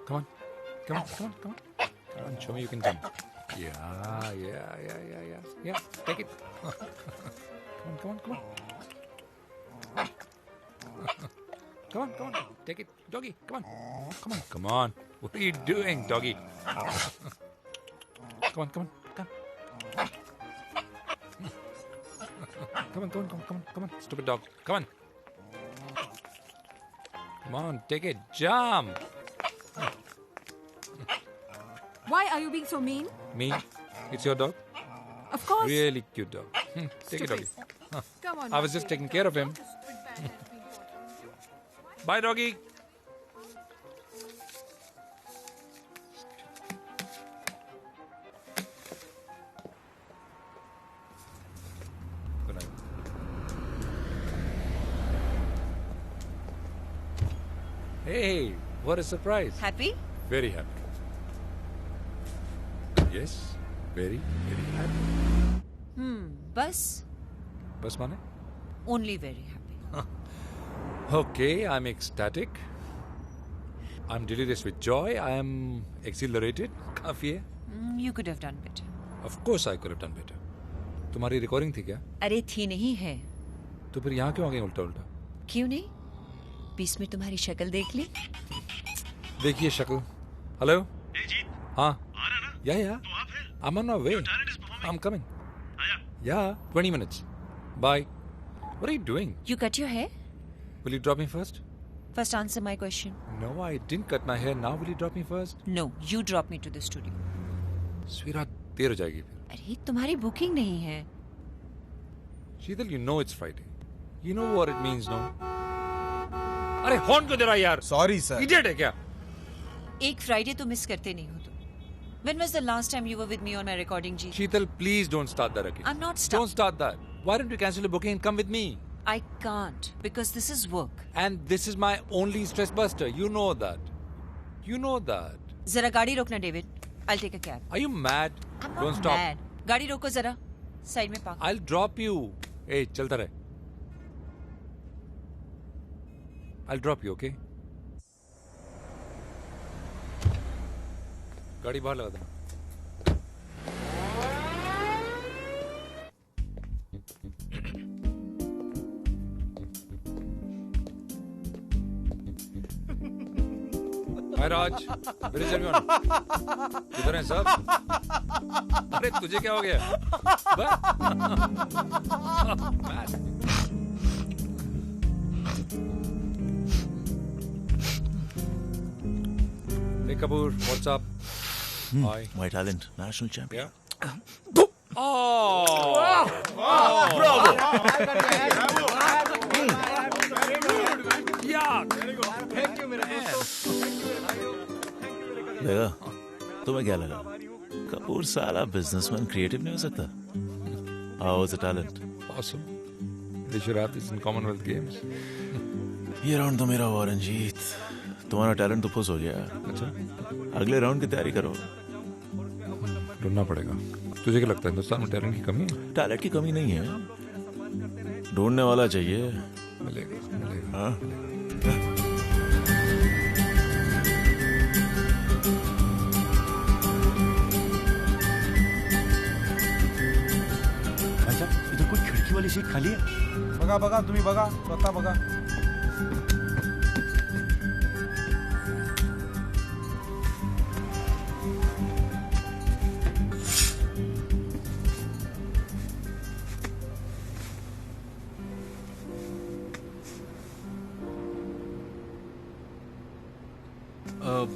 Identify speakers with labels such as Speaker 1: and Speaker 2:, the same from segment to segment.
Speaker 1: Come on. Show me you can jump. Yeah. Take it. Come on. Come on. Take it, doggy. Come on. What are you doing, doggy? Come on. Come on. Stupid dog. Come on, take it. Jump.
Speaker 2: Why are you being so mean?
Speaker 1: Me? It's your dog?
Speaker 2: Of course.
Speaker 1: Really cute dog. Take it, doggy.
Speaker 2: Come on.
Speaker 1: I was just taking care of him. Bye, doggy. Good night. Hey, what a surprise.
Speaker 3: Happy?
Speaker 1: Very happy. Yes, very happy.
Speaker 3: बस
Speaker 1: बस माने?
Speaker 3: only very happy.
Speaker 1: Okay, I'm ecstatic. I'm delirious with joy. I'm exhilarated. काफी है.
Speaker 3: You could have done better.
Speaker 1: Of course I could have done better. तुम्हारी recording थी क्या?
Speaker 3: अरे थी नहीं है.
Speaker 1: तो फिर यहाँ क्यों आ गई उल्टा?
Speaker 3: क्यों नहीं? बीच में तुम्हारी शक्ल देख ली.
Speaker 1: देखिए शक्ल. हेलो. हाँ.
Speaker 4: आ रहा ना?
Speaker 1: या.
Speaker 4: तो आप है?
Speaker 1: I'm on my way.
Speaker 4: Your talent is performing.
Speaker 1: I'm coming.
Speaker 4: आया?
Speaker 1: Yeah, 20 minutes. Bye. What are you doing?
Speaker 3: You cut your hair?
Speaker 1: Will you drop me first?
Speaker 3: First answer my question.
Speaker 1: No, I didn't cut my hair. Now will you drop me first?
Speaker 3: No, you drop me to the studio.
Speaker 1: Sweetheart, देर हो जाएगी फिर.
Speaker 3: अरे तुम्हारी booking नहीं है.
Speaker 1: शीतल, you know it's Friday. You know what it means, no? अरे horn क्यों दे रहा है यार?
Speaker 5: Sorry sir.
Speaker 1: इडियट है क्या?
Speaker 3: एक फ्राइडे तो मिस करते नहीं हो तुम. When was the last time you were with me on my recording, Ji?
Speaker 1: Sheetal, please don't start that again.
Speaker 3: I'm not
Speaker 1: Don't start that. Why don't you cancel the booking and come with me?
Speaker 3: I can't because this is work.
Speaker 1: And this is my only stress buster. You know that. You know that.
Speaker 3: जरा गाड़ी रोकना, David. I'll take a cab.
Speaker 1: Are you mad?
Speaker 3: I'm
Speaker 1: Don't
Speaker 3: not
Speaker 1: stop.
Speaker 3: mad. गाड़ी रोको जरा. Side में park.
Speaker 1: I'll drop you. Hey, चलता रहे. I'll drop you, okay? गाड़ी बाहर लगा देना. Hi Raj, where is everyone? किधर हैं सब? अरे तुझे क्या हो गया? Hey Kapoor, what's up? Hi.
Speaker 4: My talent, national champion.
Speaker 1: Yeah. Oh!
Speaker 4: Bravo!
Speaker 1: Yeah.
Speaker 4: देखा, तुम्हें क्या लगा? कपूर साला बिजनेसमैन क्रिएटिव नहीं हो सकता? How was the talent?
Speaker 1: Awesome. They should have this in Commonwealth Games.
Speaker 4: ये राउंड तो मेरा हुआ रंजीत. तुम्हारा टैलेंट तो फुस हो गया.
Speaker 1: अच्छा.
Speaker 4: अगले राउंड की तैयारी करो.
Speaker 1: ढूंढना पड़ेगा. तुझे क्या लगता है हिंदुस्तान में टैलेंट की कमी है?
Speaker 4: टैलेंट की कमी नहीं है. ढूंढने वाला चाहिए.
Speaker 1: मिलेगा.
Speaker 4: हाँ?
Speaker 5: इधर कोई खिड़की वाली सीट खाली है? बघा तुम्ही बघा. स्वतः बघा.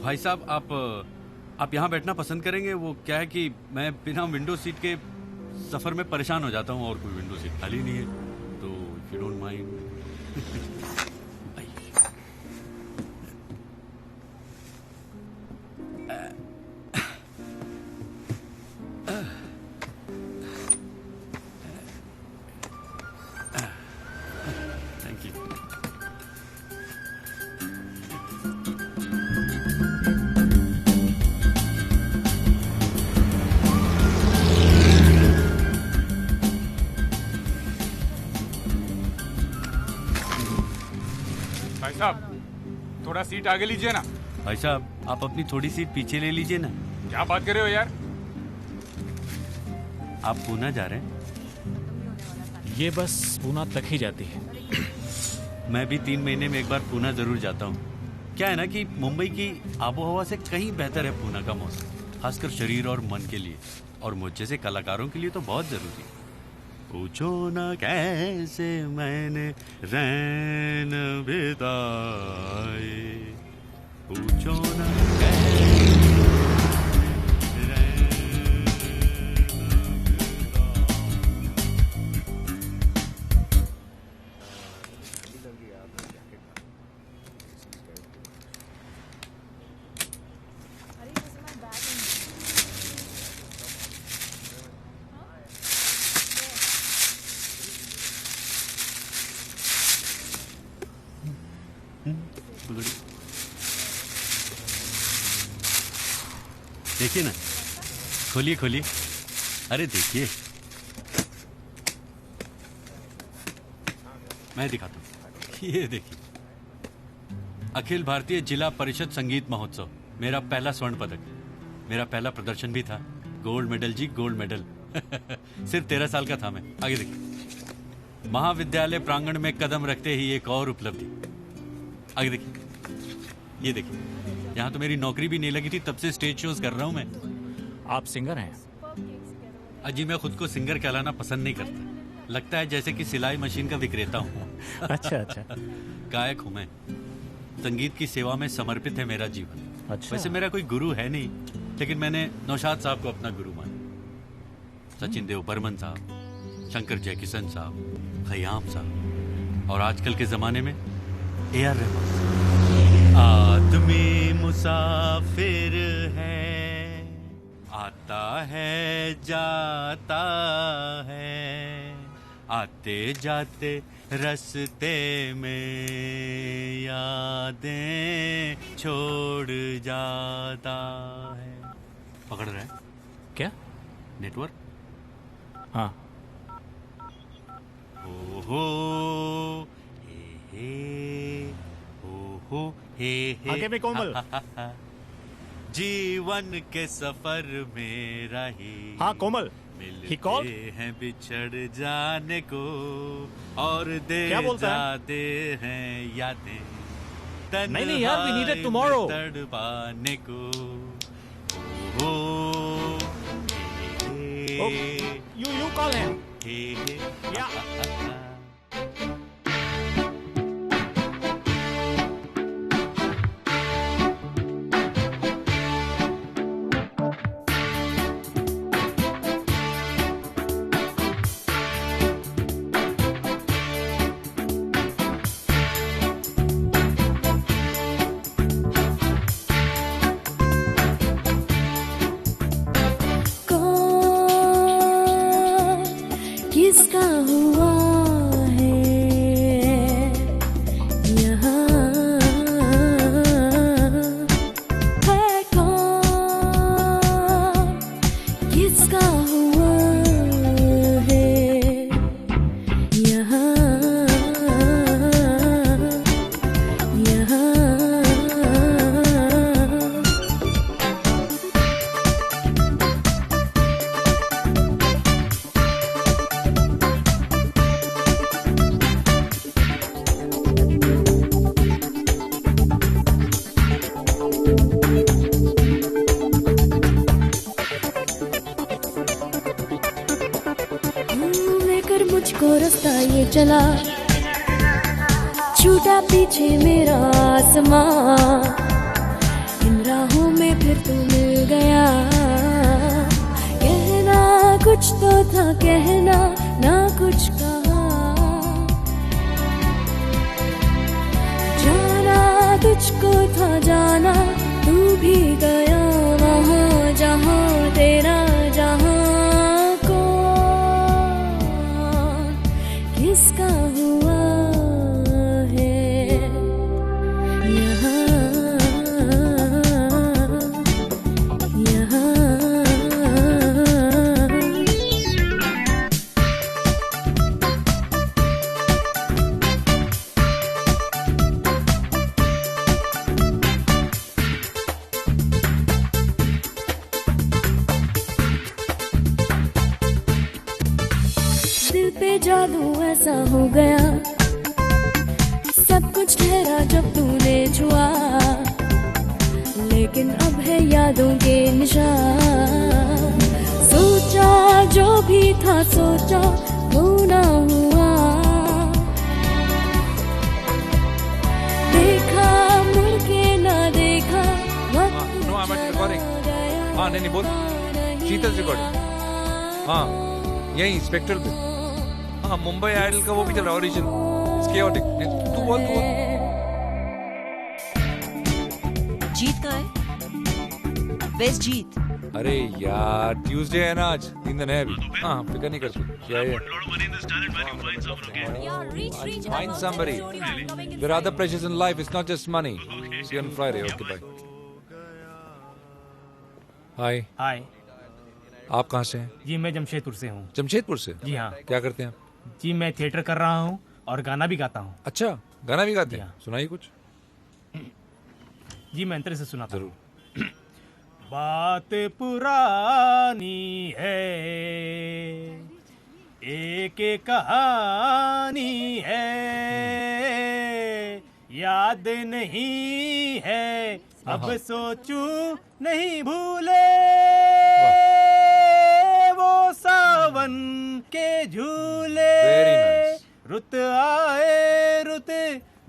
Speaker 6: भाई साहब, आप यहाँ बैठना पसंद करेंगे? वो क्या है कि मैं बिना विंडो सीट के सफर में परेशान हो जाता हूँ और कोई विंडो सीट खाली नहीं है, तो if you don't mind. Thank you.
Speaker 7: भाई साहब, थोड़ा सीट आगे लीजिए ना.
Speaker 6: भाई साहब, आप अपनी थोड़ी सीट पीछे ले लीजिए ना।
Speaker 1: क्या बात कर रहे हो यार?
Speaker 6: आप पूना जा रहे हैं?
Speaker 7: ये बस पूना तक ही जाती है।
Speaker 6: मैं भी 3 महीने में एक बार पूना जरूर जाता हूँ। क्या है ना कि मुंबई की आबो हवा से कहीं बेहतर है पूना का मौसम, खासकर शरीर और मन के लिए, और मुझ जैसे कलाकारों के लिए तो बहुत जरूरी है। पूछो ना कैसे मैंने रैन बिताए, पूछो ना कैसे देखिए ना, खोलिए खोलिए, अरे देखिए, मैं दिखाता हूँ, ये देखिए, अखिल भारतीय जिला परिषद संगीत महोत्सव, मेरा पहला स्वर्ण पदक, मेरा पहला प्रदर्शन भी था, गोल्ड मेडल जी, गोल्ड मेडल। सिर्फ 13 साल का था मैं। आगे देखिए, महाविद्यालय प्रांगण में कदम रखते ही एक और उपलब्धि। आगे देखिए, ये देखिए, यहाँ तो मेरी नौकरी भी नहीं लगी थी, तब से स्टेज शोज कर रहा हूँ मैं।
Speaker 7: आप सिंगर हैं?
Speaker 6: अजी मैं खुद को सिंगर कहलाना पसंद नहीं करता, लगता है जैसे कि सिलाई मशीन का विक्रेता हूँ।
Speaker 7: अच्छा अच्छा।
Speaker 6: गायक हूँ मैं, संगीत की सेवा में समर्पित है मेरा जीवन।
Speaker 7: अच्छा।
Speaker 6: वैसे मेरा कोई गुरु है नहीं, लेकिन मैंने नौशाद साहब को अपना गुरु माना, सचिन देव बर्मन साहब, शंकर जयकिशन साहब, खयाम साहब, और आजकल के जमाने में AR रहमान। आदमी मुसाफिर है, आता है जाता है, आते जाते रास्ते में यादें छोड़ जाता है। पकड़ रहा है
Speaker 7: क्या?
Speaker 6: नेटवर्क?
Speaker 7: हाँ।
Speaker 6: ओहो हे ओहो हे
Speaker 7: आगे में कोमल।
Speaker 6: जीवन के सफर में रही।
Speaker 7: हाँ कोमल। He called?
Speaker 6: मिलते हैं बिछड़ जाने को और दे
Speaker 7: क्या बोलता है?
Speaker 6: जाते हैं यादें,
Speaker 7: नहीं यार, we need it tomorrow.
Speaker 6: तड़पाने को। ओहो
Speaker 7: Oh, you call him.
Speaker 6: Yeah.
Speaker 8: किसका हुआ है यहाँ है कौन, किसका हुआ है यहाँ यहाँ लेकर मुझको रास्ता ये चला, छूटा पीछे मेरा आसमां, इन राहों में फिर तू मिल गया। कहना कुछ तो था, कहना ना कुछ कहा, जाना तुझको था जाना, तू भी गया वहाँ जहाँ तेरा जहाँ। किसका हुआ है यहाँ यहाँ सा हो गया, सब कुछ ठहरा जब तूने छुआ, लेकिन अब है यादों के निशान। सोचा जो भी था सोचा वो ना हुआ, देखा मुड़ के ना देखा, वक्त
Speaker 1: No, I'm at recording. हाँ नहीं बोल, शीतल रिकॉर्डिंग। हाँ यही स्पेक्ट्रल पे। हाँ मुंबई आइडल का वो भी चल रहा है ऑडिशन। It's chaotic. तू बोल।
Speaker 3: जीत का है? Where's जीत?
Speaker 1: अरे यार ट्यूसडे है ना आज, 3 दिन है अभी। हाँ फिक्र नहीं कर सकते। क्या है? Find somebody. There are other pressures in life. It's not just money. See you on Friday. Okay, bye. Hi.
Speaker 7: हाय
Speaker 1: आप कहाँ से हैं?
Speaker 7: जी, मैं जमशेदपुर से हूँ।
Speaker 1: जमशेदपुर से?
Speaker 7: जी हाँ।
Speaker 1: क्या करते हैं आप?
Speaker 7: जी, मैं थिएटर कर रहा हूँ और गाना भी गाता हूँ।
Speaker 1: अच्छा गाना भी गाते
Speaker 7: जी
Speaker 1: हैं?
Speaker 7: हाँ।
Speaker 1: सुनाइए कुछ।
Speaker 7: जी, मैं अंतर से सुनाता हूँ।
Speaker 1: जरूर।
Speaker 7: बात पुरानी है, एक कहानी है, याद नहीं है, अब सोचूं नहीं भूले वो सावन के झूले।
Speaker 1: Very nice.
Speaker 7: रुत आए रुत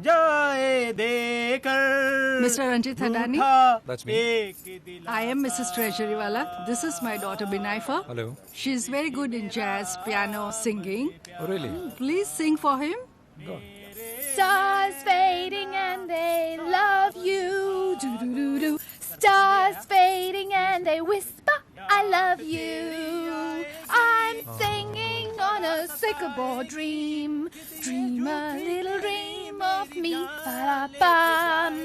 Speaker 7: जाए देकर,
Speaker 2: Mr. Ranjit Hadani?
Speaker 1: That's me.
Speaker 7: एक दिल।
Speaker 2: I am Mrs. Treasurywala. This is my daughter Binaifa.
Speaker 1: Hello.
Speaker 2: She is very good in jazz, piano, singing.
Speaker 1: Oh really?
Speaker 2: Please sing for him.
Speaker 9: Stars fading and they love you. Do-do-do-do. Stars fading and they whisper, I love you. I'm singing on a sycamore dream. Dream a little dream of me. Ba-da-bum.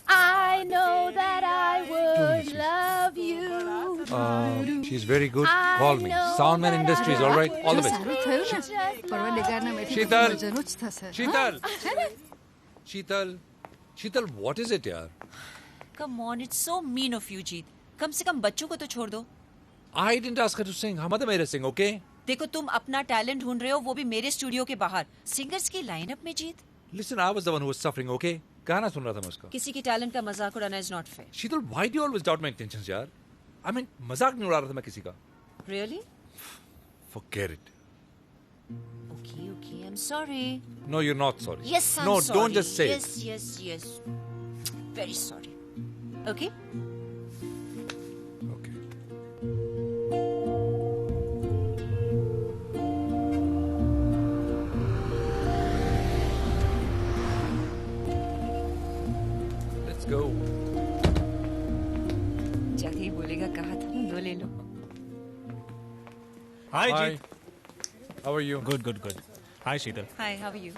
Speaker 9: I know that I would love you.
Speaker 1: She's very good. Call me. Soundman Industries. All right. All the best.
Speaker 2: સારું થયું ને? પરવા ના બેઠી
Speaker 1: શીતલ.
Speaker 2: મજાનું જ થશે.
Speaker 1: शीतल.
Speaker 2: હા?
Speaker 1: शीतल, what is it यार?
Speaker 3: Come on, it's so mean of you, जीत। कम से कम बच्चों को तो छोड़ दो।
Speaker 1: I didn't ask her to sing. हम तो मेरे sing, okay?
Speaker 3: देखो तुम अपना टैलेंट ढूंढ रहे हो, वो भी मेरे स्टूडियो के बाहर, सिंगर्स की लाइनअप में। जीत,
Speaker 1: Listen, I was the one who was suffering, okay? गाना सुन रहा था मैं उसका।
Speaker 3: किसी की टैलेंट का मजाक उड़ाना is not fair.
Speaker 1: Sheetal, why do you always doubt my intentions यार? I mean, मजाक नहीं उड़ा रहा था मैं किसी का।
Speaker 3: Really?
Speaker 1: Forget it.
Speaker 3: Okay okay, I am sorry.
Speaker 1: No, you're not sorry.
Speaker 3: Yes, I'm
Speaker 1: No,
Speaker 3: sorry.
Speaker 1: don't just say
Speaker 3: yes,
Speaker 1: it.
Speaker 3: Yes, yes, very sorry. Okay?
Speaker 1: Okay. Let's go.
Speaker 3: जब ही बोलेगा कहा था ना, दो ले लो।
Speaker 7: Hi
Speaker 1: Hi.
Speaker 7: जी।
Speaker 1: How are you?
Speaker 7: Good good good. Hi Sheetal.
Speaker 3: Hi, how are you?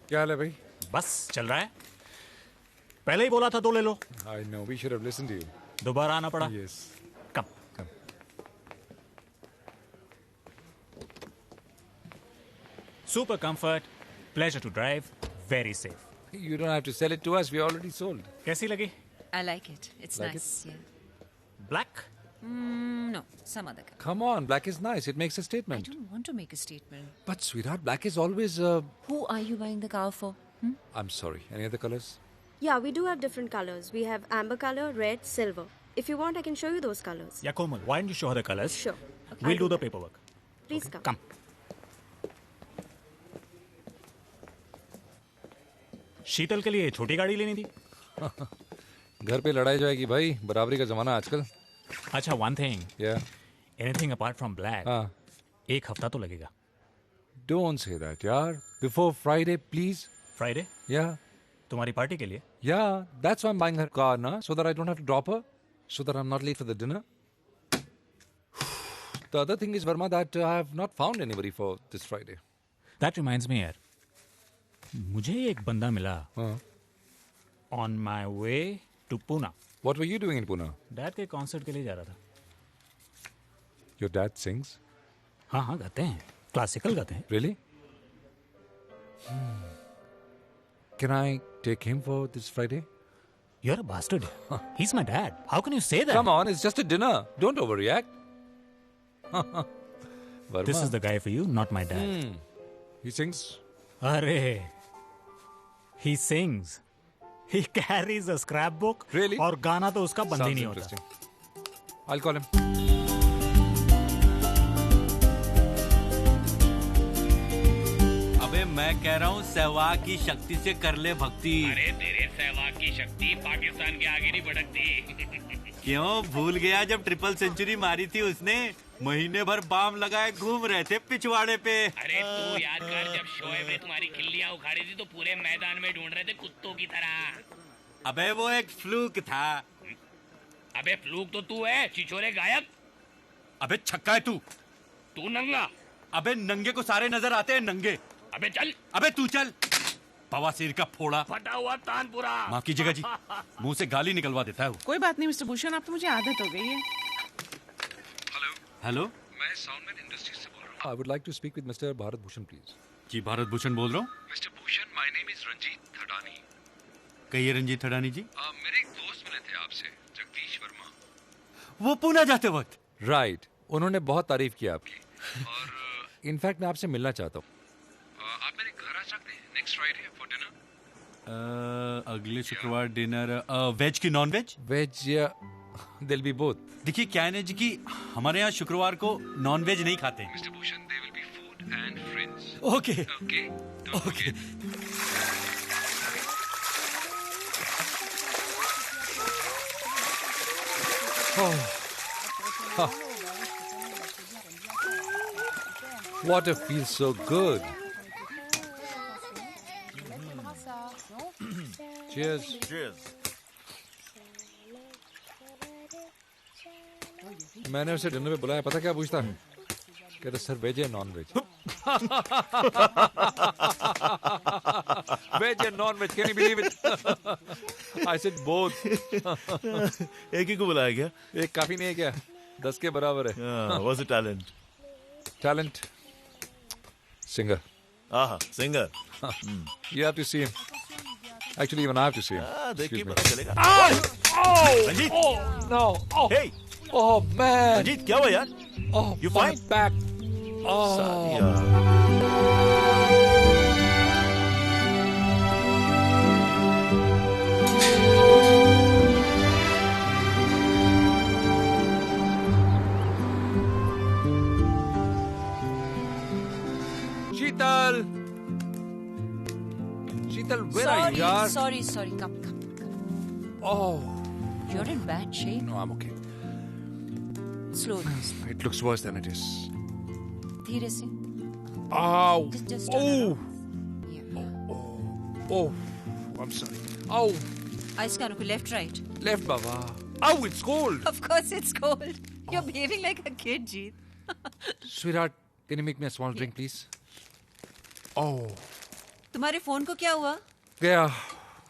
Speaker 1: क्या हाल है भाई?
Speaker 7: बस चल रहा है। पहले ही बोला था दो ले लो,
Speaker 1: I know. We should have listened to you.
Speaker 7: दोबारा आना पड़ा।
Speaker 1: Yes.
Speaker 7: Come. Super comfort, pleasure to drive, very safe.
Speaker 1: You don't have to sell it to us. We already sold.
Speaker 7: कैसी लगी?
Speaker 3: I like it. It's
Speaker 1: Like
Speaker 3: nice. Yeah.
Speaker 7: Black?
Speaker 3: No, some other color.
Speaker 1: Come on, black is nice. It makes a
Speaker 3: I
Speaker 1: statement.
Speaker 3: don't want to make a statement.
Speaker 1: But sweetheart, black is always.
Speaker 3: Who are you buying the car for?
Speaker 1: I'm sorry. Any other colors?
Speaker 10: Yeah, we do have different colors. We have amber color, red, silver. If you want, I can show you those colors.
Speaker 7: या कोमल, why don't you show her the colors?
Speaker 10: Sure.
Speaker 7: We'll do the paperwork.
Speaker 10: Please come.
Speaker 7: Come. शीतल के लिए छोटी गाड़ी लेनी थी।
Speaker 1: घर पे लड़ाई जाएगी भाई, बराबरी का जमाना आजकल।
Speaker 7: अच्छा, one thing.
Speaker 1: Yeah.
Speaker 7: Anything apart from black.
Speaker 1: हाँ.
Speaker 7: एक हफ्ता तो लगेगा।
Speaker 1: Don't say that, यार. Before Friday, please.
Speaker 7: Friday?
Speaker 1: Yeah.
Speaker 7: तुम्हारी पार्टी के लिए?
Speaker 1: Yeah. That's why I'm buying her car, na? So that I don't have to drop her. So that I'm not late for the dinner. The other thing is, Verma, that I have not found anybody for this Friday.
Speaker 7: That reminds me, यार। मुझे एक बंदा मिला। On my way to Pune.
Speaker 1: What were you doing in Pune?
Speaker 7: Dad के concert के लिए जा रहा था।
Speaker 1: Your dad sings?
Speaker 7: हाँ हाँ, गाते हैं, क्लासिकल गाते हैं।
Speaker 1: Really? Can I take him for this Friday?
Speaker 7: You're a bastard. He's my dad. How can you say that?
Speaker 1: Come on, it's just a dinner. Don't overreact. Verma.
Speaker 7: This is the guy for you, not my dad.
Speaker 1: He sings.
Speaker 7: अरे, he sings. He carries a scrapbook.
Speaker 1: Really?
Speaker 7: और गाना तो उसका बंद ही
Speaker 1: Sounds
Speaker 7: नहीं होता.
Speaker 1: interesting. I'll call him.
Speaker 6: अबे मैं कह रहा हूँ सहवाग की शक्ति से कर ले भक्ति.
Speaker 11: अरे तेरे सहवाग की शक्ति पाकिस्तान के आगे नहीं भड़कती.
Speaker 6: क्यों भूल गया जब ट्रिपल सेंचुरी मारी थी उसने? महीने भर बाम लगाए घूम रहे थे पिछवाड़े पे.
Speaker 11: अरे तू याद कर जब शोएब ने तुम्हारी खिल्लियां उखाड़ी थी तो पूरे मैदान में ढूंढ रहे थे कुत्तों की तरह.
Speaker 6: अबे वो एक फ्लूक था.
Speaker 11: अबे फ्लूक तो तू है, छिछोरे गायक.
Speaker 6: अबे छक्का है तू.
Speaker 11: तू नंगा.
Speaker 6: अबे नंगे को सारे नजर आते हैं नंगे.
Speaker 11: अबे चल.
Speaker 6: अबे तू चल. बवासीर का फोड़ा.
Speaker 11: फटा हुआ तानपुरा.
Speaker 6: माफ कीजिएगा जी, मुंह से गाली निकलवा देता है वो.
Speaker 12: कोई बात नहीं मिस्टर भूषण, अब तो मुझे आदत हो गई है.
Speaker 6: हेलो,
Speaker 1: मैं साउंडमैन इंडस्ट्रीज से बोल रहा हूँ. I would like to speak with Mr. Bharat Bhushan, please.
Speaker 6: जी भारत भूषण बोल रहा हूँ.
Speaker 1: Mr. Bhushan, my name is Ranjit Thadani.
Speaker 6: कहिए रंजीत थडानी जी.
Speaker 1: मेरे एक दोस्त मिले थे आपसे, जगदीश वर्मा.
Speaker 6: वो पुणे जाते वक्त.
Speaker 1: राइट, उन्होंने बहुत तारीफ की आपकी. और इनफैक्ट मैं आपसे मिलना चाहता हूँ. आप मेरे घर आ सकते हैं नेक्स्ट फ्राइडे फॉर डिनर.
Speaker 6: अगले शुक्रवार डिनर वेज की नॉन वेज.
Speaker 1: वेज या दिल बी बोथ.
Speaker 6: देखिए क्या है ना जी कि हमारे यहाँ शुक्रवार को नॉन वेज नहीं खाते.
Speaker 1: Mister Bhushan, there will be food and friends.
Speaker 6: Okay
Speaker 1: okay
Speaker 6: okay.
Speaker 1: Water feels so good. Cheers.
Speaker 4: Cheers.
Speaker 1: मैंने उसे डिनर पे बुलाया, पता क्या पूछता है? कहता सर वेज है नॉन वेज. वेज है non veg, can you believe it? I said both.
Speaker 4: एक ही को बुलाया क्या?
Speaker 1: एक काफी नहीं है क्या? 10 के बराबर है.
Speaker 4: Was a talent.
Speaker 1: Talent. Singer.
Speaker 4: Singer.
Speaker 1: You have to see him. Actually, even I have to see him.
Speaker 4: देख के
Speaker 1: Excuse me.
Speaker 4: पता चलेगा.
Speaker 1: Ranjit! Oh, no. Oh.
Speaker 4: Hey.
Speaker 1: Oh, man.
Speaker 4: Ranjit क्या हुआ यार?
Speaker 1: Oh,
Speaker 4: You
Speaker 1: my
Speaker 4: fine?
Speaker 1: back. Oh.
Speaker 4: Saliya.
Speaker 1: Sheetal. Sheetal, where are you, yaar?
Speaker 3: Sorry. Come.
Speaker 1: Oh.
Speaker 3: You're in bad shape.
Speaker 1: No, I'm okay.
Speaker 3: Slow down.
Speaker 1: It looks worse than it is.
Speaker 3: धीरे से.
Speaker 1: Ow.
Speaker 3: Just
Speaker 1: Oh.
Speaker 3: Yeah.
Speaker 1: Oh. I'm sorry. Ow.
Speaker 3: Eyes का रुको, left, right.
Speaker 1: Left, Baba. Ow, it's cold.
Speaker 3: Of course it's cold. You're behaving like a kid, Jeet.
Speaker 1: Sweetheart, can you make me a small drink, please? Oh.
Speaker 3: तुम्हारे phone को क्या हुआ?
Speaker 1: गया.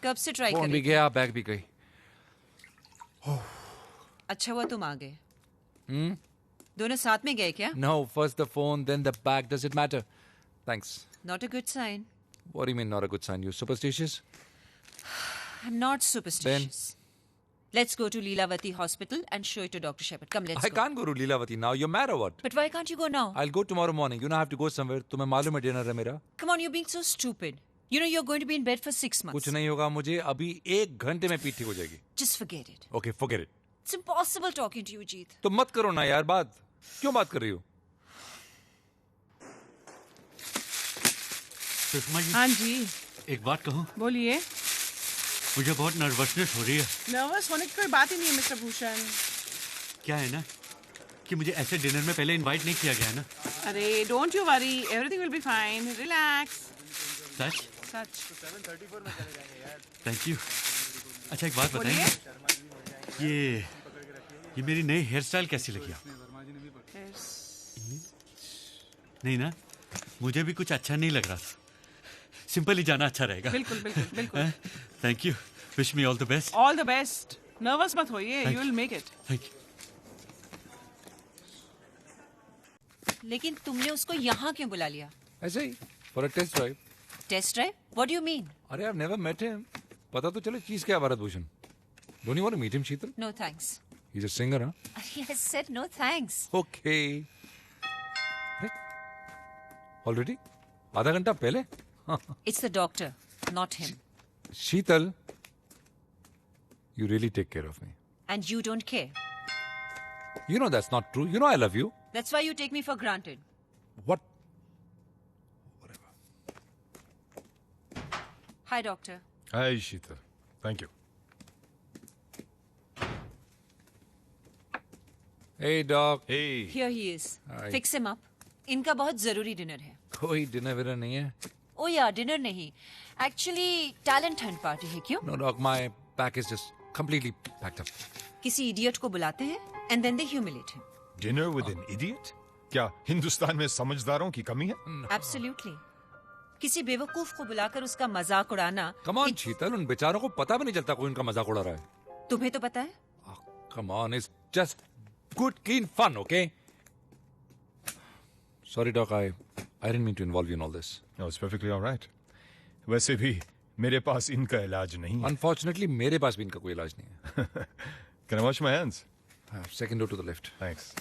Speaker 3: कब से try
Speaker 1: phone
Speaker 3: कर
Speaker 1: भी
Speaker 3: रही?
Speaker 1: गया, बैग भी गई.
Speaker 3: अच्छा हुआ तुम आ गए. दोनों साथ में गए क्या?
Speaker 1: No, first the phone, then the bag. Does it matter? Thanks.
Speaker 3: Not a good sign.
Speaker 1: What do you mean, not a good sign? You superstitious?
Speaker 3: I'm not superstitious. Let's go to Leelavati Hospital and show it to Dr. Shepard. Come, let's
Speaker 1: I
Speaker 3: go.
Speaker 1: can't go to Leelavati now. You're mad or what?
Speaker 3: But why can't you go now?
Speaker 1: I'll go tomorrow morning. You know I have to go somewhere. तुम्हें मालूम है dinner है मेरा?
Speaker 3: Come on, you're being so stupid. You know you're going to be in bed for 6 months.
Speaker 1: कुछ नहीं होगा मुझे. अभी 1 घंटे में पीठ ठीक हो जाएगी.
Speaker 3: Just forget it.
Speaker 1: Okay, forget it.
Speaker 3: It's impossible talking to you, Jeet.
Speaker 1: तो मत करो ना यार बात. क्यों बात कर रही हो?
Speaker 6: सुषमा जी.
Speaker 12: हाँ जी.
Speaker 6: एक बात कहूँ?
Speaker 12: बोलिए.
Speaker 6: मुझे बहुत नर्वसनेस हो रही है.
Speaker 12: नर्वस होने की कोई बात ही नहीं है मिस्टर भूषण.
Speaker 6: क्या है ना कि मुझे ऐसे डिनर में पहले इनवाइट नहीं किया गया है ना.
Speaker 12: अरे don't you worry, everything will be fine. Relax.
Speaker 6: Such?
Speaker 12: Such.
Speaker 6: Thank you. अच्छा एक बात बताइए, ये मेरी नई हेयर स्टाइल कैसी लगी आपको? नहीं ना, मुझे भी कुछ अच्छा नहीं लग रहा था. सिंपल ही जाना अच्छा रहेगा.
Speaker 12: बिल्कुल.
Speaker 6: Thank you. Wish me all the best.
Speaker 12: All the best. Nervous मत होइए, you will make it.
Speaker 6: Thank you.
Speaker 3: लेकिन तुमने उसको यहाँ क्यों बुला लिया?
Speaker 1: ऐसे ही for a test drive.
Speaker 3: Test drive? What do you mean?
Speaker 1: अरे I've never met him. पता तो चले चीज क्या है Bharat Bhushan. Don't you want to meet him, Sheetal?
Speaker 3: No thanks.
Speaker 1: He's a singer, huh?
Speaker 3: I said no thanks.
Speaker 1: Okay. Already? आधा घंटा पहले?
Speaker 3: It's the doctor, not him.
Speaker 1: Sheetal, you really take care of me.
Speaker 3: And you don't care.
Speaker 1: You know that's not true. You know I love you.
Speaker 3: That's why you take me for granted.
Speaker 1: What?
Speaker 3: Hi, doctor.
Speaker 13: Hi, Sheetal. Thank you.
Speaker 1: Hey, doc.
Speaker 13: Hey.
Speaker 3: Here he is.
Speaker 1: Hi.
Speaker 3: Fix him up. इनका बहुत जरूरी dinner है.
Speaker 1: कोई dinner winner नहीं है.
Speaker 3: Oh yeah, dinner नहीं. Actually, talent hunt party है क्यों?
Speaker 1: No, doc. My pack is just completely packed up.
Speaker 3: किसी इडियट को बुलाते हैं and then they humiliate him.
Speaker 13: Dinner with an idiot? क्या हिंदुस्तान में समझदारों की कमी है?
Speaker 3: Absolutely. किसी बेवकूफ को बुलाकर उसका मजाक उड़ाना.
Speaker 1: Come on, शीतल. उन बेचारों को पता भी नहीं चलता कोई उनका मजाक उड़ा रहा है.
Speaker 3: तुम्हें तो पता है?
Speaker 1: Come on, it's just good, clean fun, okay? Sorry, doc. I didn't mean to involve you in all this.
Speaker 13: No, it's perfectly all right. वैसे भी मेरे पास इनका इलाज नहीं है.
Speaker 1: Unfortunately, मेरे पास भी इनका कोई इलाज नहीं है.
Speaker 13: Can I wash my hands?
Speaker 1: Second door to the left.
Speaker 13: Thanks.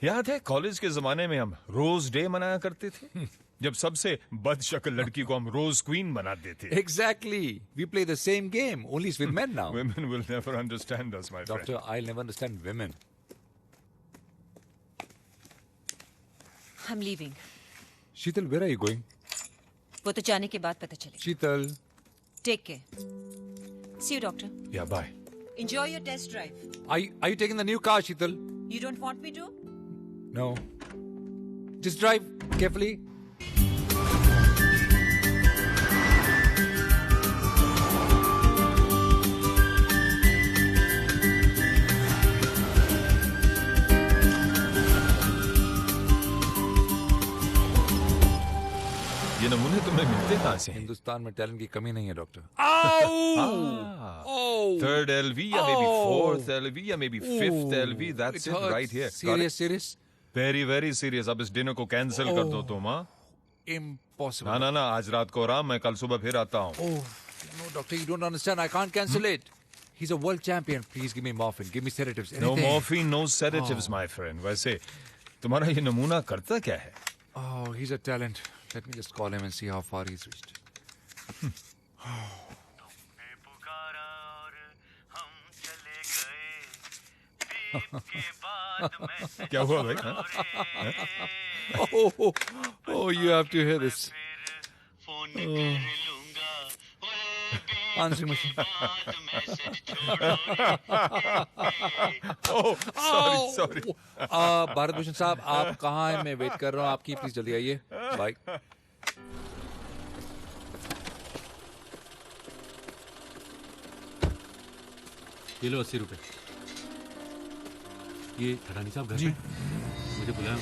Speaker 13: याद है कॉलेज के जमाने में हम रोज डे मनाया करते थे जब सबसे बदशक्ल लड़की को हम रोज क्वीन बना देते.
Speaker 1: Exactly. We play the same game, only it's with men now.
Speaker 13: Women will never understand us, my friend.
Speaker 1: Doctor, I'll never understand women.
Speaker 3: I'm leaving.
Speaker 1: Sheetal, where are you going?
Speaker 3: वो तो जाने के बाद पता चलेगा.
Speaker 1: Sheetal.
Speaker 3: Take care. See you, doctor.
Speaker 13: Yeah, bye.
Speaker 3: Enjoy your test drive.
Speaker 1: Are you taking the new car, Sheetal?
Speaker 3: You don't want me to?
Speaker 1: No. Just drive carefully.
Speaker 13: ये नमूने तुम्हें मिलते कहाँ से?
Speaker 1: हिंदुस्तान में टैलेंट की कमी नहीं है, डॉक्टर.
Speaker 13: Third LV या maybe fourth LV या maybe fifth LV. That's it right here.
Speaker 1: Serious?
Speaker 13: Very, very serious. अब इस डिनर को कैंसिल कर दो तुम. हाँ?
Speaker 1: Impossible.
Speaker 13: ना आज रात को आराम. मैं कल सुबह फिर आता हूँ.
Speaker 1: No, doctor, you don't understand. I can't cancel it. He's a world champion. Please give me morphine. Give me sedatives.
Speaker 13: No
Speaker 1: anything.
Speaker 13: morphine, no sedatives, my friend. वैसे तुम्हारा ये नमूना करता क्या है?
Speaker 1: Oh, he's a talent. Let me just call him and see how far he's reached.
Speaker 13: क्या हुआ भाई?
Speaker 1: Oh, you have to hear this. Answering machine.
Speaker 13: Sorry.
Speaker 1: Bharat Bhushan साहब, आप कहाँ हैं? मैं वेट कर रहा हूँ आपकी. प्लीज जल्दी आइए. बाय.
Speaker 6: ये लो 80 रुपए. ये ठडानी साहब घर पे मुझे बुलाया.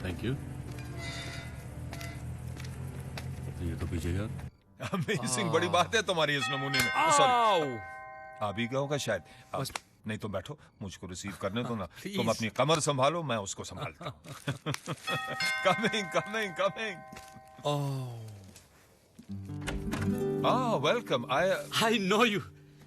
Speaker 6: Thank you. ये तो पीछेगा.
Speaker 13: अमेजिंग. बड़ी बात है तुम्हारी इस नमूने में. सॉरी. आप ही गए शायद. नहीं तो बैठो, मुझको रिसीव करने दो ना. तुम अपनी कमर संभालो, मैं उसको संभालता हूँ. Coming. Welcome.
Speaker 6: I know you.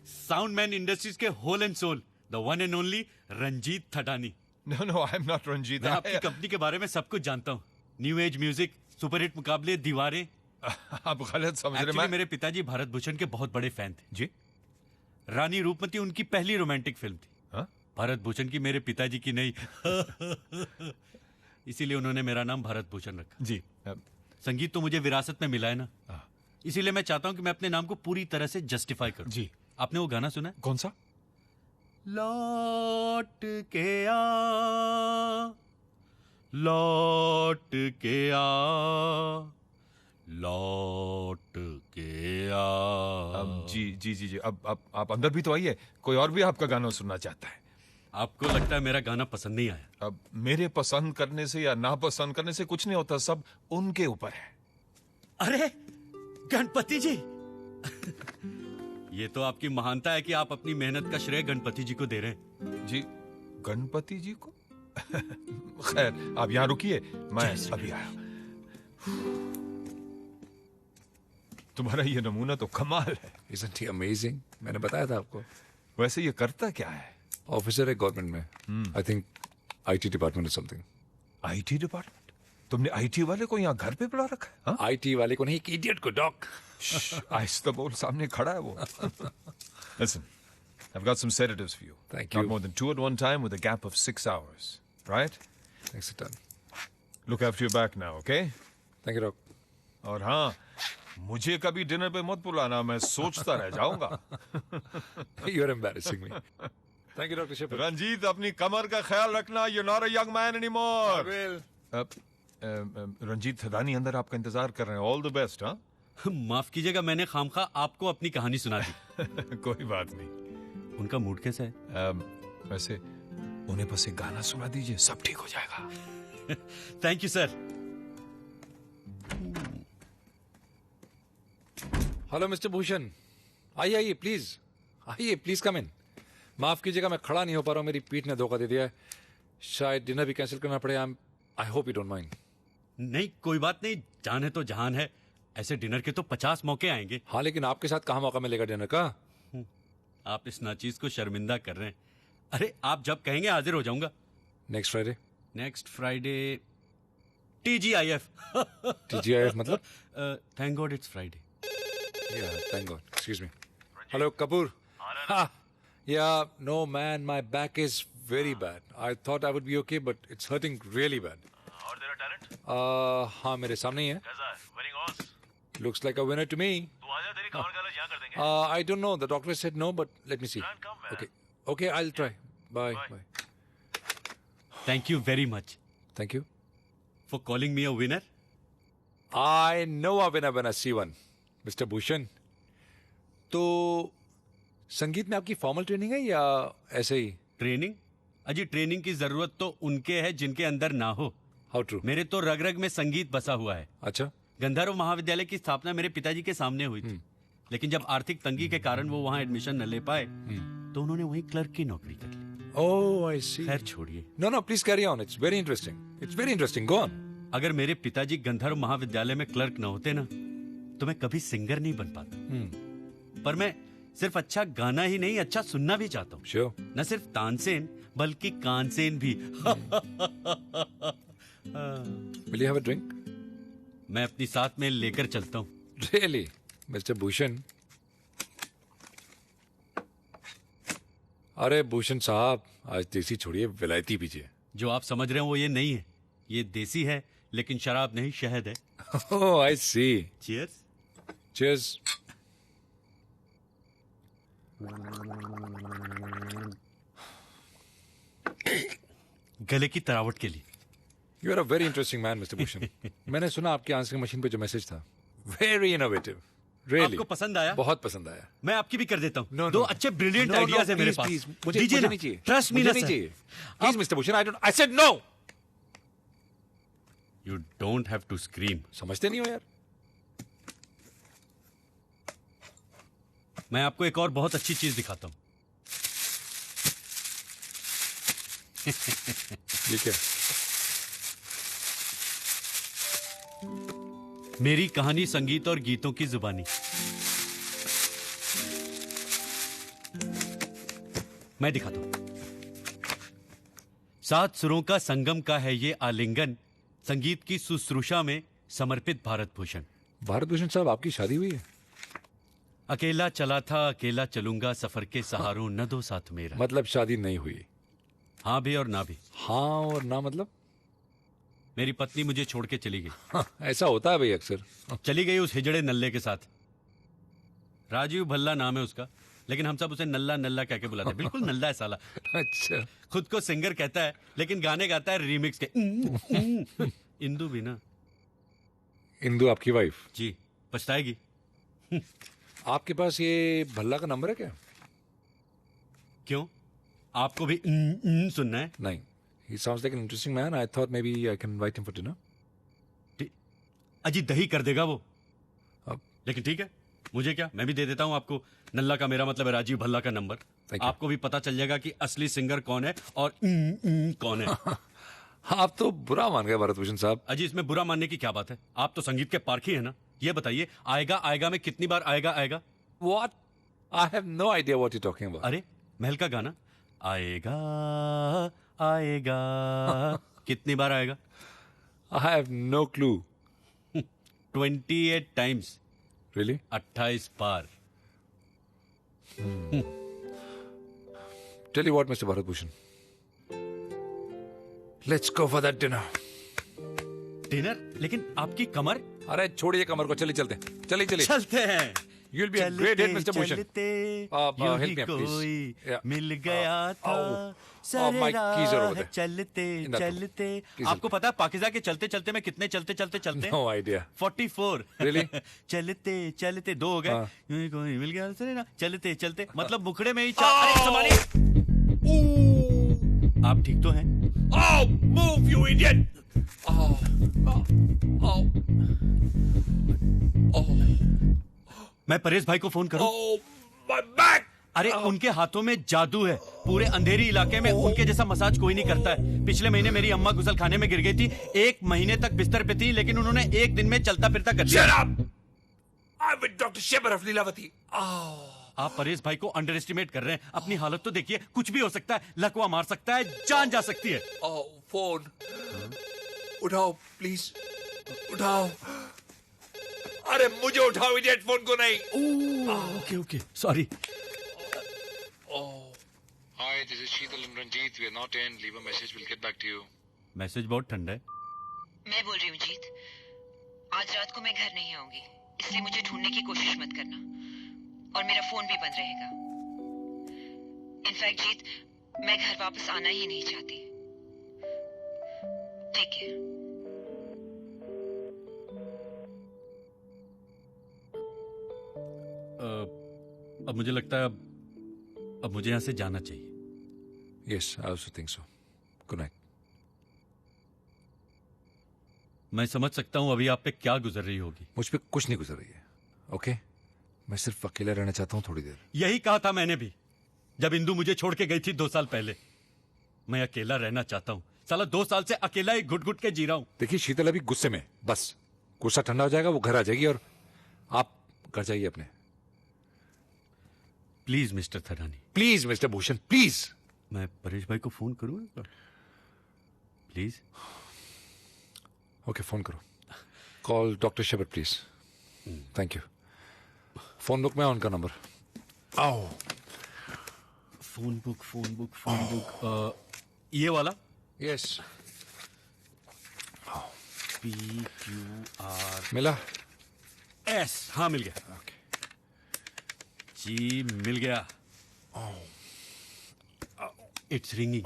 Speaker 6: Soundman Industries के whole and soul, the one and only Ranjit Thadani.
Speaker 13: No, I'm not Ranjit.
Speaker 6: मैं आपकी कंपनी के बारे में सब कुछ जानता हूँ. न्यू एज म्यूजिक, सुपरहिट मुकाबले, दीवारें.
Speaker 13: आप गलत समझ रहे हैं.
Speaker 6: मेरे पिताजी भारत भूषण के बहुत बड़े फैन थे.
Speaker 13: जी.
Speaker 6: रानी रूपमती उनकी पहली रोमांटिक फिल्म थी. भारत भूषण की मेरे पिताजी की नहीं. इसीलिए उन्होंने मेरा नाम भारत भूषण रखा.
Speaker 13: जी.
Speaker 6: संगीत तो मुझे विरासत में मिला है ना. इसीलिए मैं चाहता हूँ कि मैं अपने नाम को पूरी तरह से जस्टिफाई करूँ.
Speaker 13: जी.
Speaker 6: आपने वो गाना सुना है?
Speaker 13: कौन सा?
Speaker 6: लौट के आ, लौट के आ, लौट के आ.
Speaker 13: जी. अब आप अंदर भी तो आइए. कोई और भी आपका गाना सुनना चाहता है.
Speaker 6: आपको लगता है मेरा गाना पसंद नहीं आया?
Speaker 13: अब मेरे पसंद करने से या ना पसंद करने से कुछ नहीं होता. सब उनके ऊपर है.
Speaker 6: अरे गणपति जी. ये तो आपकी महानता है कि आप अपनी मेहनत का श्रेय गणपति जी को दे रहे हैं.
Speaker 13: जी. गणपति जी को? खैर, आप यहाँ रुकिए, मैं अभी आया. तुम्हारा ये नमूना तो कमाल है.
Speaker 1: Isn't he amazing? मैंने बताया था आपको.
Speaker 13: वैसे ये करता क्या है?
Speaker 1: ऑफिसर है गवर्नमेंट में. I think IT department or something.
Speaker 13: IT department? तुमने आईटी वाले को यहाँ घर पे बुला रखा है?
Speaker 1: आईटी वाले को नहीं, एक इडियट को, डॉक।
Speaker 13: आहिस्ता बोल, सामने खड़ा है वो। Listen, I've got some sedatives for you.
Speaker 1: Thank
Speaker 13: Not
Speaker 1: you.
Speaker 13: more than 2 at one time with a gap of 6 hours. Right?
Speaker 1: Thanks a ton.
Speaker 13: Look after your back now, okay?
Speaker 1: Thank you, doc.
Speaker 13: और हाँ, मुझे कभी dinner पे मत बुलाना, मैं सोचता रह जाऊंगा।
Speaker 1: You're embarrassing me. Thank you, Dr. Shepherd.
Speaker 13: Ranjit, अपनी कमर का ख्याल रखना। You're not a young man anymore.
Speaker 1: I will.
Speaker 13: Ranjit Thadani अंदर आपका इंतजार कर रहे हैं। All the best. हाँ,
Speaker 6: माफ कीजिएगा, मैंने खामखा आपको अपनी कहानी सुना दी।
Speaker 13: कोई बात नहीं।
Speaker 6: उनका मूड कैसा है?
Speaker 13: वैसे उन्हें बस एक गाना सुना दीजिए, सब ठीक हो जाएगा।
Speaker 6: Thank you sir.
Speaker 1: Hello mister Bhushan, आइए आइए प्लीज, आइए प्लीज कम इन। माफ कीजिएगा, मैं खड़ा नहीं हो पा रहा हूँ, मेरी पीठ ने धोखा दे दिया है। शायद डिनर भी कैंसिल करना पड़े। I hope you don't mind.
Speaker 6: नहीं, कोई बात नहीं, जान है तो जहान है। ऐसे डिनर के तो 50 मौके आएंगे।
Speaker 1: हाँ, लेकिन आपके साथ कहाँ मौका मिलेगा डिनर का?
Speaker 6: आप इस नाचीज को शर्मिंदा कर रहे हैं। अरे आप जब कहेंगे हाजिर हो जाऊंगा।
Speaker 1: Next Friday?
Speaker 6: Next Friday TGIF।
Speaker 1: TGIF मतलब?
Speaker 6: Thank God it's Friday.
Speaker 1: Thank God. Excuse me. Hello Kapoor. Yeah, no man, my back is very bad. I thought I would be okay, but it's hurting really bad.
Speaker 4: और तेरा talent
Speaker 1: हाँ, मेरे सामने ही है।
Speaker 4: कैसा है? Winning ऑस?
Speaker 1: Looks like a winner to me.
Speaker 4: तू आजा, तेरी कमर का इलाज यहाँ कर देंगे।
Speaker 1: I don't know. The doctor said no, but let me see.
Speaker 4: come, man.
Speaker 1: Okay. Okay, I'll try. Bye. Bye.
Speaker 6: Thank you very much
Speaker 1: Thank you.
Speaker 6: for calling me a winner.
Speaker 1: I know a winner when I see one, Mr. Bhushan. तो संगीत में आपकी formal training है या ऐसे ही?
Speaker 6: Training? अजी training की जरूरत तो उनके है जिनके अंदर ना हो।
Speaker 1: How true?
Speaker 6: मेरे तो रग रग में संगीत बसा हुआ है।
Speaker 1: अच्छा।
Speaker 6: गंधर्व महाविद्यालय की स्थापना मेरे पिताजी के सामने हुई थी, लेकिन जब आर्थिक तंगी के कारण वो वहाँ एडमिशन न ले पाए तो उन्होंने वहीं क्लर्क की नौकरी कर ली।
Speaker 1: Oh, I see.
Speaker 6: खैर छोड़िए।
Speaker 1: No, please carry on. It's very interesting. It's very interesting. Go on.
Speaker 6: अगर मेरे पिताजी गंधर्व महाविद्यालय में क्लर्क न होते ना, तो मैं कभी सिंगर नहीं बन पाता। पर मैं सिर्फ अच्छा गाना ही नहीं, अच्छा सुनना भी चाहता हूँ।
Speaker 1: Sure.
Speaker 6: न सिर्फ तानसेन बल्कि कानसेन भी।
Speaker 1: Will you have a drink?
Speaker 6: मैं अपनी साथ में लेकर चलता हूँ।
Speaker 1: Really, Mr. Bhushan? अरे भूषण साहब, आज देसी छोड़िए, विलायती पीजिए।
Speaker 6: जो आप समझ रहे हो वो ये नहीं है। ये देसी है, लेकिन शराब नहीं, शहद है।
Speaker 1: Oh, I see.
Speaker 6: Cheers.
Speaker 1: Cheers.
Speaker 6: गले की तरावट के लिए।
Speaker 1: You are a very interesting man, Mr. Bhushan. मैंने सुना आपकी आंसरिंग मशीन पे जो मैसेज था, very innovative. Really.
Speaker 6: आपको पसंद आया?
Speaker 1: बहुत पसंद आया।
Speaker 6: मैं आपकी भी कर देता हूँ।
Speaker 1: No,
Speaker 6: दो
Speaker 1: no.
Speaker 6: अच्छे ब्रिलियंट
Speaker 1: No,
Speaker 6: आइडियाज
Speaker 1: no,
Speaker 6: है मेरे
Speaker 1: please,
Speaker 6: पास।
Speaker 1: please. मुझे
Speaker 6: दीजिए ना।
Speaker 1: नहीं चाहिए।
Speaker 6: Trust me
Speaker 1: मुझे
Speaker 6: ना,
Speaker 1: नहीं
Speaker 6: sir.
Speaker 1: चाहिए। Please, Mr. Bhushan, I said no.
Speaker 6: You don't have to scream.
Speaker 1: समझते नहीं हो यार।
Speaker 6: मैं आपको एक और बहुत अच्छी चीज दिखाता हूँ।
Speaker 1: ये क्या?
Speaker 6: मेरी कहानी, संगीत और गीतों की जुबानी। मैं दिखाता हूं। 7 सुरों का संगम का है ये आलिंगन, संगीत की शुश्रूषा में समर्पित भारत भूषण।
Speaker 1: भारत भूषण साहब, आपकी शादी हुई है?
Speaker 6: अकेला चला था, अकेला चलूंगा, सफर के सहारों न दो साथ मेरा।
Speaker 1: मतलब शादी नहीं हुई?
Speaker 6: हाँ भी और ना भी।
Speaker 1: हाँ और ना मतलब?
Speaker 6: मेरी पत्नी मुझे छोड़ के चली गई।
Speaker 1: ऐसा होता है भाई अक्सर।
Speaker 6: चली गई उस हिजड़े नल्ले के साथ। राजीव भल्ला नाम है उसका, लेकिन हम सब उसे नल्ला नल्ला कह के बुलाते हैं। बिल्कुल नल्ला है साला।
Speaker 1: अच्छा।
Speaker 6: खुद को सिंगर कहता है, लेकिन गाने गाता है रीमिक्स के। इंदु भी ना।
Speaker 1: इंदु आपकी वाइफ?
Speaker 6: जी, पछताएगी।
Speaker 1: आपके पास ये भल्ला का नंबर है क्या?
Speaker 6: क्यों, आपको भी सुनना है?
Speaker 1: नहीं। He sounds like an interesting man. I thought maybe I can invite him for dinner.
Speaker 6: अजी दही कर देगा वो। लेकिन ठीक है, मुझे क्या, मैं भी दे देता हूं आपको। नल्ला का मेरा मतलब है राजीव भल्ला का नंबर। आपको भी पता चल जाएगा कि असली सिंगर कौन है और कौन है।
Speaker 1: आप तो बुरा मान गए भारत भूषण साहब।
Speaker 6: अजी इसमें बुरा मानने की क्या बात है? आप तो संगीत के पारखी है ना। ये बताइए, आएगा आएगा में कितनी बार आएगा आएगा?
Speaker 1: What? I have no idea what you're talking about.
Speaker 6: अरे महल का गाना, आएगा आएगा कितनी बार आएगा?
Speaker 1: I have no clue.
Speaker 6: 28 times.
Speaker 1: Really?
Speaker 6: 28 bar.
Speaker 1: Tell you what, Mr. Bharat Bhushan. Let's go for that dinner.
Speaker 6: Dinner? लेकिन आपकी कमर?
Speaker 1: अरे छोड़िए कमर को, चलिए चलते. चलिए.
Speaker 6: चलते हैं.
Speaker 1: You'll be a great hit, Mr. Bhushan.
Speaker 6: चलते
Speaker 1: help me, please. Yeah.
Speaker 6: मिल गया था.
Speaker 1: My keys are over there.
Speaker 6: चलते. आपको पता है पाकिजा के चलते चलते में कितने चलते?
Speaker 1: No idea.
Speaker 6: 44.
Speaker 1: Really?
Speaker 6: चलते 2 हो गए. कोई मिल गया ना. चलते मतलब मुखड़े में ही 4. अरे संभालिए. आप ठीक तो हैं?
Speaker 1: Oh, move, you idiot!
Speaker 6: मैं परेश भाई को फोन करूं?
Speaker 1: My back!
Speaker 6: अरे उनके हाथों में जादू है. पूरे अंधेरी इलाके में उनके जैसा मसाज कोई नहीं करता है. पिछले महीने मेरी अम्मा गुसल खाने में गिर गई थी. 1 महीने तक बिस्तर पे थी, लेकिन उन्होंने 1 दिन में चलता फिरता कर दिया.
Speaker 1: Shut up! I'm with Dr. Shepherd of Leelavati.
Speaker 6: आप परेश भाई को अंडर एस्टिमेट कर रहे हैं. अपनी हालत तो देखिए. कुछ भी हो सकता है. लकवा मार सकता है. जान जा सकती है.
Speaker 1: फोन उठाओ प्लीज. उठाओ. अरे मुझे उठाओ इडियट, फोन को नहीं.
Speaker 6: Okay sorry.
Speaker 14: Hi, this is Sheetal and Ranjit. We are not in. Leave a message. We'll get back to you.
Speaker 6: Message बहुत ठंडा है.
Speaker 3: मैं बोल रही हूँ जीत, आज रात को मैं घर नहीं आऊंगी, इसलिए मुझे ढूंढने की कोशिश मत करना. और मेरा फोन भी बंद रहेगा. इनफैक्ट जीत, मैं घर वापस आना ही नहीं चाहती. Take care.
Speaker 6: अब मुझे लगता है अब मुझे यहाँ से जाना चाहिए.
Speaker 1: Yes, I also think so. Good night.
Speaker 6: मैं समझ सकता हूँ अभी आप पे क्या गुजर रही होगी.
Speaker 1: मुझ पे कुछ नहीं गुजर रही है. ओके? मैं सिर्फ अकेला रहना चाहता हूँ थोड़ी देर.
Speaker 6: यही कहा था मैंने भी, जब इंदु मुझे छोड़ के गई थी 2 साल पहले. मैं अकेला रहना चाहता हूँ. साला 2 साल से अकेला ही घुट के जी रहा हूँ.
Speaker 1: देखिए शीतल अभी गुस्से में, बस गुस्सा ठंडा हो जाएगा, वो घर आ जाएगी और आप घर जाइए अपने.
Speaker 6: Please Mr Tharani.
Speaker 1: Please Mr Bhushan, please.
Speaker 6: मैं परेश भाई को फोन करूँ? प्लीज.
Speaker 1: ओके, फोन करो. Call doctor Shepherd please. Thank you. Phone book में उनका नंबर. आओ.
Speaker 6: Phone book. ये वाला?
Speaker 1: यस.
Speaker 6: PQR
Speaker 1: मिला?
Speaker 6: S. हाँ मिल गया.
Speaker 1: ओके
Speaker 6: जी मिल गया. It's ringing.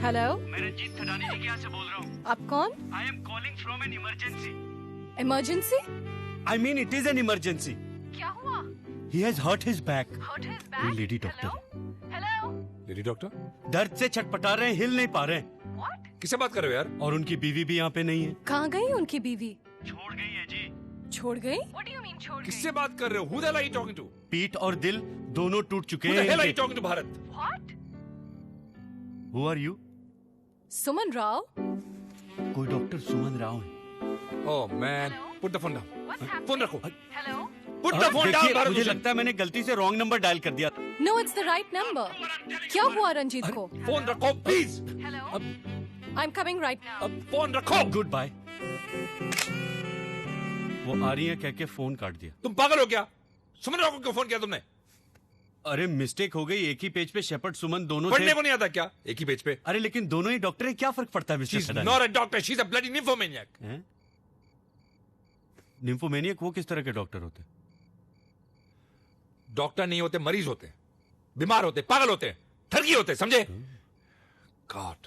Speaker 9: हेलो,
Speaker 11: मैं रंजीत थडानी जी के यहाँ से बोल रहा हूँ.
Speaker 9: आप कौन?
Speaker 11: I am calling from an emergency.
Speaker 9: Emergency?
Speaker 6: I mean it is an emergency.
Speaker 9: क्या हुआ?
Speaker 6: He has hurt his back.
Speaker 9: Hurt his back?
Speaker 6: Lady doctor.
Speaker 9: Hello?
Speaker 1: Lady doctor?
Speaker 6: दर्द से छटपटा रहे हैं, हिल नहीं पा रहे हैं.
Speaker 1: किससे बात कर रहे हो यार?
Speaker 6: और उनकी बीवी भी यहाँ पे नहीं है.
Speaker 9: कहाँ गई उनकी बीवी?
Speaker 11: छोड़ गई है जी.
Speaker 9: छोड़ गई?
Speaker 1: किससे बात कर रहे हो? Who the hell are you talking to?
Speaker 6: पीठ और दिल दोनों टूट चुके
Speaker 1: Who
Speaker 6: हैं.
Speaker 1: the hell are you
Speaker 6: इनके.
Speaker 1: talking to, Bharat?
Speaker 6: Who are you?
Speaker 9: सुमन राव?
Speaker 6: कोई डॉक्टर सुमन राव है.
Speaker 1: Oh man, put the phone down. Phone रखो.
Speaker 9: Hello?
Speaker 1: Put the phone down,
Speaker 6: देखिए,
Speaker 1: भारत
Speaker 6: मुझे
Speaker 1: भूषण.
Speaker 6: लगता है मैंने गलती से रॉन्ग नंबर डायल कर दिया.
Speaker 9: No, it's the right number. क्या हुआ रंजीत को?
Speaker 1: फोन रखो please.
Speaker 9: I'm coming right now.
Speaker 1: अब फोन रखो.
Speaker 6: Good bye. वो आ रही है कह के फोन काट दिया.
Speaker 1: तुम पागल हो क्या? सुमन राव को क्यों फोन किया तुमने?
Speaker 6: अरे मिस्टेक हो गई. एक ही पेज पे शेफर्ड सुमन दोनों
Speaker 1: पढ़ने
Speaker 6: थे.
Speaker 1: को नहीं आता क्या? एक ही पेज पे.
Speaker 6: अरे लेकिन दोनों ही डॉक्टर हैं. क्या फर्क पड़ता है mister
Speaker 1: She's
Speaker 6: Thadani?
Speaker 1: not a doctor. She's a bloody nymphomaniac.
Speaker 6: निम्फोमेनियक वो किस तरह के डॉक्टर होते हैं?
Speaker 1: डॉक्टर नहीं होते, मरीज होते, बीमार होते, पागल होते, ठगी होते, समझे? गॉड.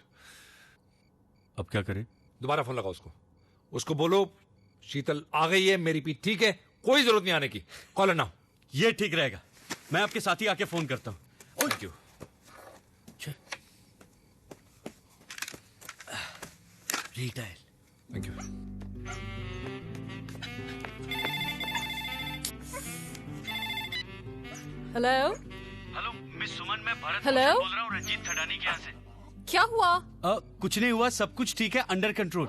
Speaker 6: अब क्या करें?
Speaker 1: दोबारा फोन लगाओ उसको. उसको बोलो शीतल आ गई है, मेरी पीठ ठीक है, कोई जरूरत नहीं आने की. कॉल ना.
Speaker 6: ये ठीक रहेगा. मैं आपके साथ ही आके फोन करता हूं.
Speaker 1: Thank you.
Speaker 6: रिटायल.
Speaker 1: Thank you.
Speaker 9: Hello?
Speaker 11: Hello miss Suman, मैं भारत
Speaker 9: हेलो?
Speaker 11: भूषण बोल रहा हूँ रंजीत थडानी के यहाँ से.
Speaker 9: क्या हुआ?
Speaker 6: कुछ नहीं हुआ. सब कुछ ठीक है. Under control.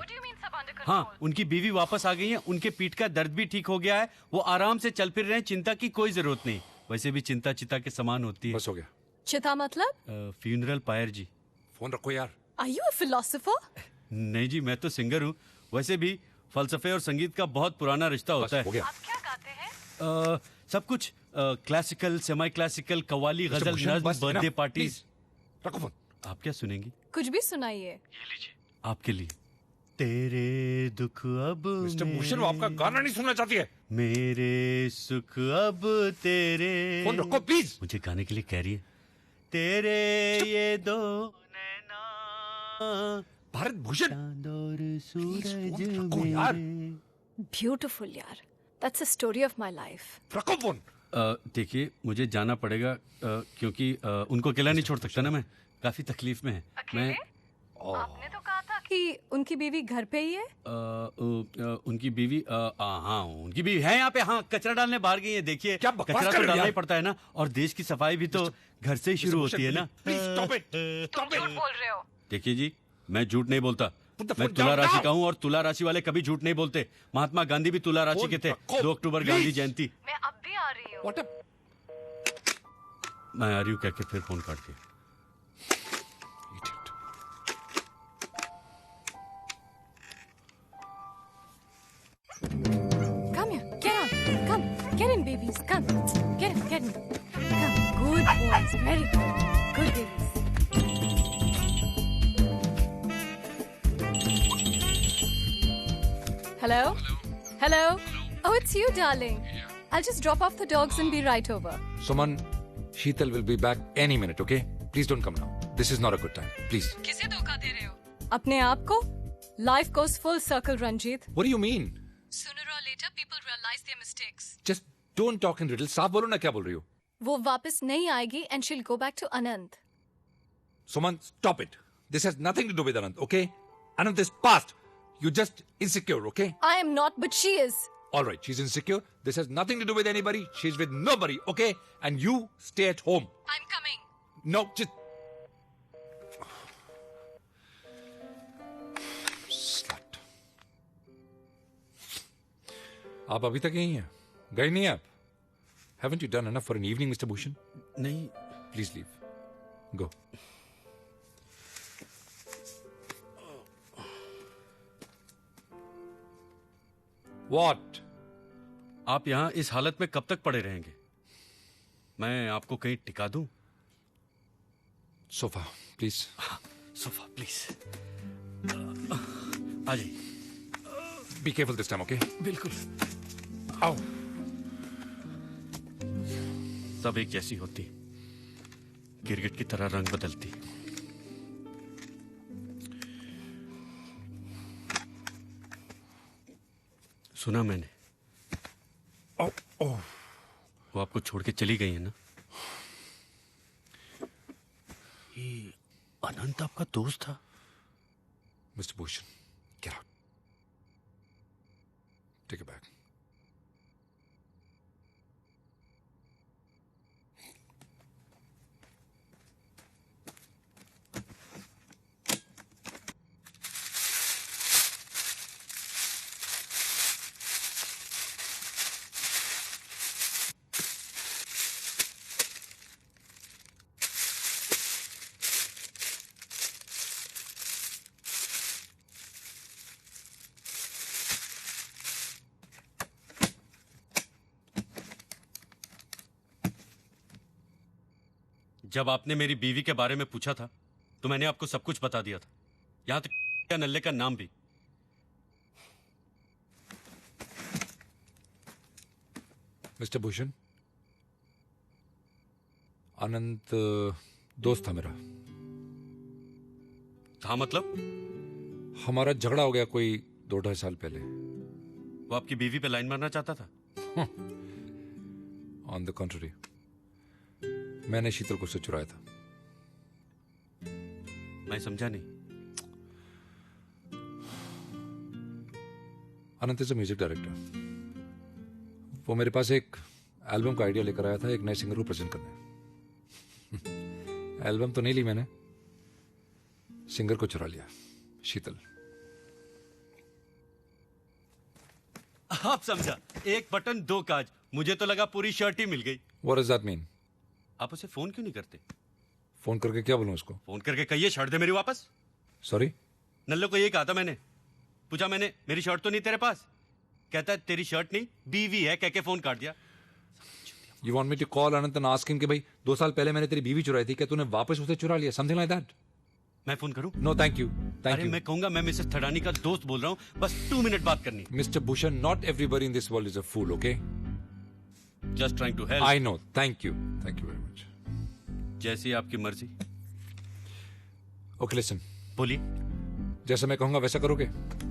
Speaker 6: हाँ, उनकी बीवी वापस आ गई है. उनके पीठ का दर्द भी ठीक हो गया है. वो आराम से चल फिर रहे हैं. चिंता की कोई जरूरत नहीं. वैसे भी चिंता चिता के समान होती है.
Speaker 1: बस हो गया.
Speaker 9: चिता मतलब?
Speaker 6: फ्यूनरल पायर जी.
Speaker 15: फोन रखो यार।
Speaker 9: Are you a philosopher?
Speaker 6: नहीं जी, मैं तो सिंगर हूँ। वैसे भी फलसफे और संगीत का बहुत पुराना रिश्ता होता है।
Speaker 15: हो गया।
Speaker 9: आप क्या गाते हैं?
Speaker 6: सब कुछ क्लासिकल, सेमी क्लासिकल, कव्वाली, गजल, नज्म, बर्थडे पार्टीज।
Speaker 15: रखो फोन।
Speaker 6: आप क्या सुनेंगी?
Speaker 9: कुछ भी सुनाइए।
Speaker 6: ये लीजिए, आपके लिए। तेरे दुख अब
Speaker 15: मिस्टर भूषण, वो आपका गाना नहीं सुनना चाहती है।
Speaker 6: मेरे सुख अब तेरे।
Speaker 15: फोन रखो प्लीज।
Speaker 6: मुझे गाने के लिए कह रही है। तेरे ये दो नैना,
Speaker 15: भारत भूषण,
Speaker 6: सूरज
Speaker 15: यार।
Speaker 9: Beautiful यार। That's a story of my life.
Speaker 15: रखो फोन।
Speaker 6: देखिए, मुझे जाना पड़ेगा क्योंकि उनको अकेला नहीं छोड़ सकता ना मैं। काफी तकलीफ में है। मैं
Speaker 9: आपने तो कहा था कि उनकी बीवी घर पे ही है।
Speaker 6: उनकी बीवी हाँ, उनकी बीवी है यहाँ पे। हाँ, कचरा डालने बाहर गई है। देखिए, कचरा तो डालना ही पड़ता है ना, और देश की सफाई भी तो घर से ही शुरू होती है ना।
Speaker 9: तुम झूठ बोल रहे हो।
Speaker 6: देखिए जी, मैं झूठ नहीं बोलता। मैं तुला राशि का हूँ, और तुला राशि वाले कभी झूठ नहीं बोलते। महात्मा गांधी भी तुला राशि के थे। 2 अक्टूबर गांधी जयंती।
Speaker 9: मैं अब भी आ रही हूँ।
Speaker 6: मैं आ रही हूँ कह के फिर फोन काट के।
Speaker 9: Come here, get on. Come, get in, babies. Come, get in, get in. Come, good boys, very good. Good babies. Hello? Hello? Oh, it's you, darling. I'll just drop off the dogs and be right over.
Speaker 15: Suman, Sheetal will be back any minute, okay? Please don't come now. This is not a good time. Please.
Speaker 9: किसे धोखा दे रहे हो? अपने आप को? Life goes full circle, Ranjit.
Speaker 15: What do you mean?
Speaker 9: Sooner or later, people realize their mistakes.
Speaker 15: Just don't talk in riddles. साफ बोलो ना, क्या बोल रही हो?
Speaker 9: वो वापस नहीं आएगी and she'll go back to Anant.
Speaker 15: Suman, stop it. This has nothing to do with Anant, okay? Anant is past. You're just insecure, okay?
Speaker 9: I am not, but she is.
Speaker 15: All right, she's insecure. This has nothing to do with anybody. She's with nobody, okay? And you stay at home.
Speaker 9: I'm coming.
Speaker 15: No, just... Slut. आप अभी तक यहीं हैं? गए नहीं आप? Haven't you done enough for an evening, Mr. Bhushan?
Speaker 6: नहीं.
Speaker 15: Please leave. Go. What?
Speaker 6: आप यहाँ इस हालत में कब तक पड़े रहेंगे? मैं आपको कहीं टिका दूं?
Speaker 15: Sofa, please.
Speaker 6: Sofa, please. आ जाइए।
Speaker 15: Be careful this time, okay?
Speaker 6: बिल्कुल।
Speaker 15: आओ।
Speaker 6: सब एक जैसी होती, गिरगिट की तरह रंग बदलती। सुना मैंने, वो आपको छोड़ के चली गई है ना? ये अनंत आपका दोस्त था?
Speaker 15: Mr. Bhushan, get out. Take it back.
Speaker 6: जब आपने मेरी बीवी के बारे में पूछा था तो मैंने आपको सब कुछ बता दिया था, यहां तक नल्ले का नाम भी।
Speaker 15: मिस्टर भूषण, अनंत दोस्त था मेरा।
Speaker 6: था मतलब?
Speaker 15: हमारा झगड़ा हो गया कोई 2-2.5 साल पहले।
Speaker 6: वो आपकी बीवी पे लाइन मारना चाहता था?
Speaker 15: ऑन द कॉन्ट्ररी, मैंने शीतल को उससे चुराया था।
Speaker 6: मैं समझा नहीं।
Speaker 15: अनंत इज अ म्यूजिक डायरेक्टर। वो मेरे पास एक एल्बम का आइडिया लेकर आया था, एक नए सिंगर को प्रेजेंट करने। एल्बम तो नहीं ली मैंने, सिंगर को चुरा लिया, शीतल।
Speaker 6: आप समझा, एक बटन 2 काज। मुझे तो लगा पूरी शर्ट ही मिल गई।
Speaker 15: What does that mean?
Speaker 6: आप उसे फोन क्यों नहीं करते?
Speaker 15: फोन करके क्या बोलूं उसको?
Speaker 6: फोन करके कहिए शर्ट दे मेरी वापस।
Speaker 15: सॉरी?
Speaker 6: नल्लो को यही कहा था मैंने। पूछा मैंने मेरी शर्ट तो नहीं तेरे पास? कहता है तेरी शर्ट नहीं बीवी है, कह के फोन काट दिया।
Speaker 15: You want me to call Anant and ask him कि भाई 2 साल पहले मैंने तेरी बीवी चुराई थी, क्या तूने वापस उसे चुरा लिया? Something like that.
Speaker 6: मैं फोन करूं?
Speaker 15: No, thank you. Thank
Speaker 6: अरे
Speaker 15: you.
Speaker 6: मैं कहूंगा मैं मिसेस थडानी का दोस्त बोल रहा हूं, बस 2 मिनट बात करनी।
Speaker 15: Mr. Bhushan, not everybody in this world is a fool, okay?
Speaker 6: Just trying to help.
Speaker 15: I know. Thank you. Thank you very much.
Speaker 6: जैसी आपकी मर्जी।
Speaker 15: Okay, listen.
Speaker 6: बोलिए।
Speaker 15: जैसा मैं कहूंगा वैसा करोगे?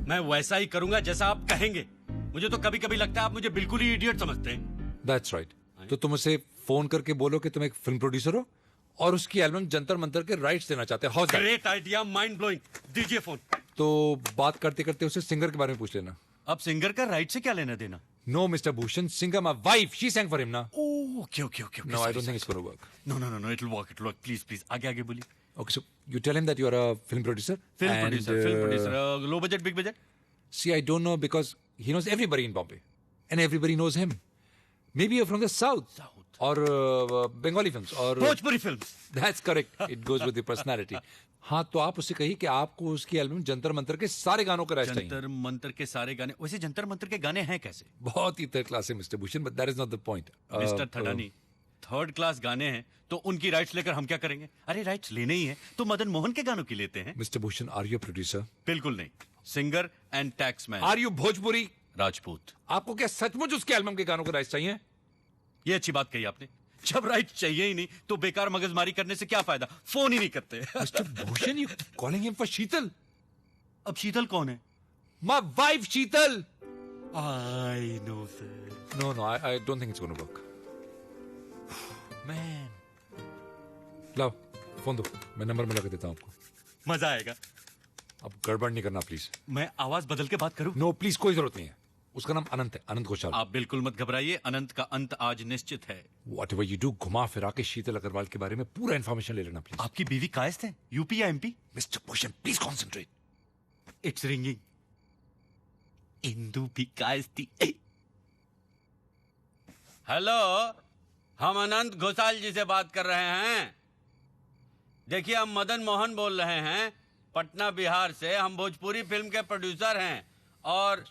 Speaker 6: मैं वैसा ही करूंगा जैसा आप कहेंगे। मुझे तो कभी कभी लगता है आप मुझे बिल्कुल ही इडियट समझते हैं।
Speaker 15: That's right. तो तुम उसे फोन करके बोलो कि तुम एक फिल्म प्रोड्यूसर हो और उसकी एल्बम जंतर मंतर के राइट्स देना चाहते हो।
Speaker 6: Great idea, mind blowing. दीजिए फोन।
Speaker 15: तो बात करते करते उसे सिंगर के बारे में पूछ लेना।
Speaker 6: अब सिंगर का राइट से क्या लेना देना?
Speaker 15: No, Mr. Bhushan, singer, my wife, she sang for him ना।
Speaker 6: Oh, okay.
Speaker 15: No, I don't think it's going to work.
Speaker 6: No, it'll work. Please. आगे बोलिए।
Speaker 15: Okay, so you tell him that you are a film producer.
Speaker 6: Film producer. Low budget, big budget?
Speaker 15: See, I don't know because he knows everybody in Bombay. And everybody knows him. Maybe you're from the south. Or Bengali films. Or
Speaker 6: Bhojpuri films.
Speaker 15: That's correct. It goes with the personality. हाँ, तो आप उससे कहिए कि आपको उसकी album Jantar Mantar के सारे गानों का राइट्स चाहिए।
Speaker 6: जंतर मंतर के सारे गाने। वैसे जंतर मंतर के गाने हैं कैसे?
Speaker 15: बहुत ही थर्ड क्लास है mister Bhushan, but that is not the point.
Speaker 6: Mister Thadani, third class गाने हैं तो उनकी राइट्स लेकर हम क्या करेंगे? अरे राइट्स लेने ही है तो मदन मोहन के गानों की लेते हैं।
Speaker 15: Mister Bhushan, are you producer?
Speaker 6: बिल्कुल नहीं, singer and taxman.
Speaker 15: Are you Bhojpuri?
Speaker 6: Rajput.
Speaker 15: आपको क्या सचमुच उसके एल्बम के गानों के राइट्स चाहिए?
Speaker 6: ये अच्छी बात कही आपने। जब राइट चाहिए ही नहीं तो बेकार मगजमारी करने से क्या फायदा? फोन ही नहीं करते।
Speaker 15: Mr Bhushan, you calling him for Sheetal?
Speaker 6: अब शीतल कौन है?
Speaker 15: My wife Sheetal.
Speaker 6: I know sir.
Speaker 15: No, I don't think it's going to work.
Speaker 6: Man,
Speaker 15: लाओ फोन दो, मैं नंबर मिला के देता हूँ आपको।
Speaker 6: मजा आएगा।
Speaker 15: अब गड़बड़ नहीं करना प्लीज।
Speaker 6: मैं आवाज बदल के बात करूं?
Speaker 15: नो प्लीज, कोई जरूरत नहीं है। उसका नाम अनंत है, अनंत घोषाल।
Speaker 6: आप बिल्कुल मत घबराइए, अनंत का अंत आज निश्चित है।
Speaker 15: Whatever you do, घुमा फिरा के शीतल अग्रवाल के बारे में पूरा इन्फॉर्मेशन ले लेना प्लीज।
Speaker 6: आपकी बीवी कायस्थ है? यूपी या MP?
Speaker 15: Mister Bhushan, please concentrate.
Speaker 6: It's ringing. Indu भी कायस्थी। हेलो, हम अनंत घोषाल जी से बात कर रहे हैं। देखिए, हम मदन मोहन बोल रहे हैं, पटना बिहार से। हम भोजपुरी फिल्म के प्रोड्यूसर हैं और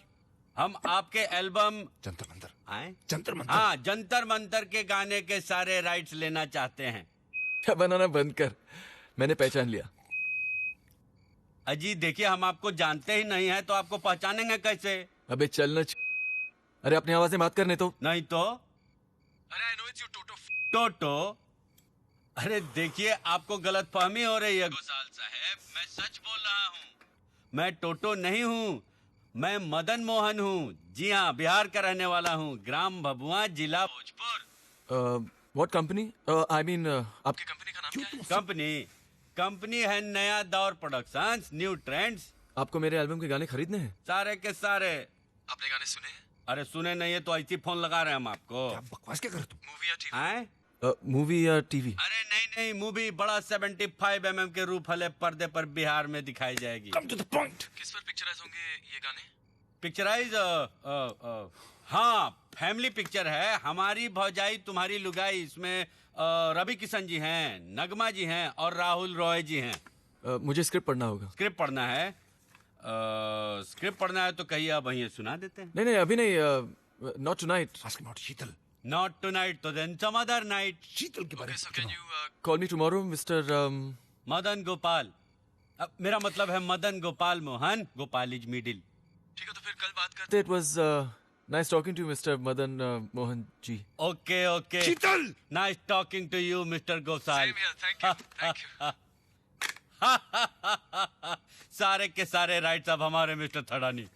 Speaker 6: हम आपके एल्बम
Speaker 15: जंतर मंतर
Speaker 6: आए
Speaker 15: जंतर मंतर,
Speaker 6: हाँ, जंतर मंतर के गाने के सारे राइट्स लेना चाहते हैं।
Speaker 16: क्या बनाना बंद कर, मैंने पहचान लिया।
Speaker 6: अजी देखिए, हम आपको जानते ही नहीं है तो आपको पहचानेंगे कैसे?
Speaker 16: अबे चलना अरे अपनी आवाज में बात करने तो।
Speaker 6: नहीं तो?
Speaker 16: अरे आई नो इट्स यू टोटो।
Speaker 6: टोटो? अरे देखिए, आपको गलतफहमी हो रही है घोषाल साहब, मैं सच बोल रहा हूँ। मैं टोटो नहीं हूँ, मैं मदन मोहन हूँ। जी हाँ, बिहार का रहने वाला हूँ, ग्राम भभुआ, जिला Bhojpur.
Speaker 16: What company? I mean आपकी कंपनी का नाम क्या है?
Speaker 6: कंपनी है नया दौर प्रोडक्शंस, न्यू ट्रेंड्स।
Speaker 16: आपको मेरे एल्बम के गाने खरीदने हैं?
Speaker 6: सारे के सारे।
Speaker 16: आपने गाने सुने हैं?
Speaker 6: अरे सुने नहीं है तो ऐसी फोन लगा रहे हैं हम आपको।
Speaker 15: क्या बकवास क्या कर तू?
Speaker 16: मूवी या टीवी?
Speaker 6: आए?
Speaker 16: मूवी या टीवी?
Speaker 6: अरे नहीं, मूवी बड़ा 75 mm के रूप वाले पर्दे पर बिहार में दिखाई जाएगी।
Speaker 15: Come to the point.
Speaker 16: किस पर पिक्चराइज होंगे ये गाने?
Speaker 6: पिक्चराइज हाँ, फैमिली पिक्चर है। हमारी भौजाई तुम्हारी लुगाई, इसमें रवि किशन जी हैं, नगमा जी हैं और राहुल रॉय जी हैं।
Speaker 16: मुझे स्क्रिप्ट पढ़ना होगा।
Speaker 6: स्क्रिप्ट पढ़ना है? स्क्रिप्ट पढ़ना है तो कहिए, अब वहीं सुना देते हैं।
Speaker 16: नहीं अभी नहीं। Not tonight.
Speaker 15: Ask not Sheetal.
Speaker 6: Not tonight तो then some other night.
Speaker 15: Sheetal के बारे में।
Speaker 16: So can you call me tomorrow Mr
Speaker 6: Madan Gopal. अब मेरा मतलब है मदन गोपाल मोहन। Gopal is middle.
Speaker 16: ठीक है, तो फिर कल बात करते। It was nice talking to you Mr Madan Mohan ji.
Speaker 6: Okay
Speaker 15: Sheetal,
Speaker 6: nice talking to you Mr Gosal.
Speaker 16: Thank you.
Speaker 6: सारे के सारे राइट्स अब हमारे मिस्टर थडानी।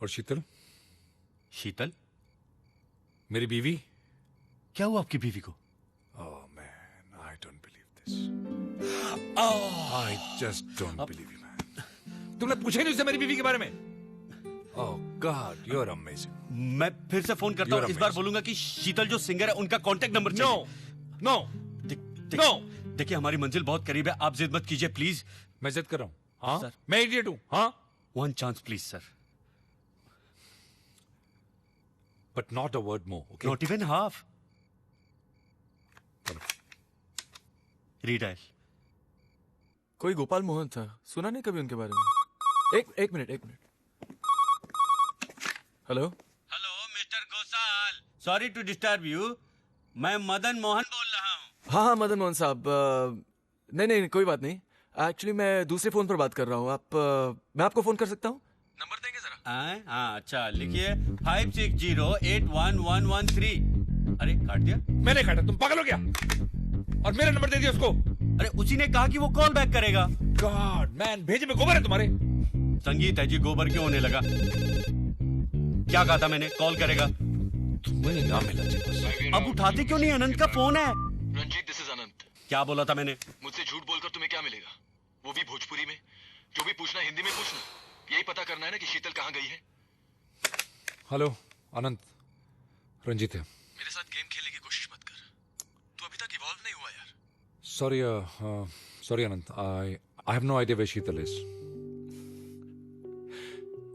Speaker 15: और शीतल मेरी बीवी?
Speaker 6: क्या हुआ आपकी बीवी को?
Speaker 15: Oh man, I don't believe this. I just don't believe you, man. तुमने पूछा नहीं उससे मेरी बीवी के बारे में? Oh God, you're amazing.
Speaker 6: मैं फिर से फोन करता हूँ। इस बार बोलूंगा कि शीतल जो सिंगर है उनका कांटेक्ट नंबर चाहिए।
Speaker 15: No.
Speaker 6: देखिए, हमारी मंजिल बहुत करीब है, आप जिद मत कीजिए प्लीज।
Speaker 15: मैं जिद कर रहा हूँ? हाँ
Speaker 6: सर,
Speaker 15: मैं इडियट हूँ? हाँ,
Speaker 6: one chance please sir.
Speaker 15: But not a word more, okay?
Speaker 6: Not even half. Redial.
Speaker 16: कोई गोपाल मोहन था, सुना नहीं कभी उनके बारे में। एक minute. Hello
Speaker 6: mister Ghoshal, sorry to disturb you, मैं मदन मोहन बोल रहा हूँ।
Speaker 16: हाँ मदन मोहन साहब, नहीं कोई बात नहीं। एक्चुअली मैं दूसरे फोन पर बात कर रहा हूँ। मैं आपको फोन कर सकता हूँ? नंबर देंगे जरा?
Speaker 6: हाँ अच्छा, लिखिए 56081113। अरे काट दिया?
Speaker 1: मैंने काटा, तुम पागल हो गया? और मेरा नंबर दे दिया उसको।
Speaker 6: अरे उसी ने कहा कि वो कॉल बैक करेगा।
Speaker 1: गॉड मैन, भेजे में गोबर है तुम्हारे।
Speaker 6: संगीत है जी, गोबर क्यों होने लगा? क्या कहा था मैंने? कॉल करेगा।
Speaker 1: तुम्हें ना मिला जी।
Speaker 6: अब उठाते क्यों नहीं? अनंत का फोन है।
Speaker 17: रंजीत, दिस इज अनंत।
Speaker 6: क्या बोला था मैंने?
Speaker 17: मुझसे झूठ बोलकर तुम्हें क्या मिलेगा? वो भी भोजपुरी में। जो भी पूछना हिंदी में पूछना। यही पता करना है ना कि शीतल कहाँ गई है।
Speaker 15: हेलो अनंत, रंजीत है।
Speaker 16: मेरे साथ गेम खेलने की कोशिश मत कर। तू अभी तक इवॉल्व नहीं हुआ यार।
Speaker 15: Sorry Anant, I have no idea where Sheetal is.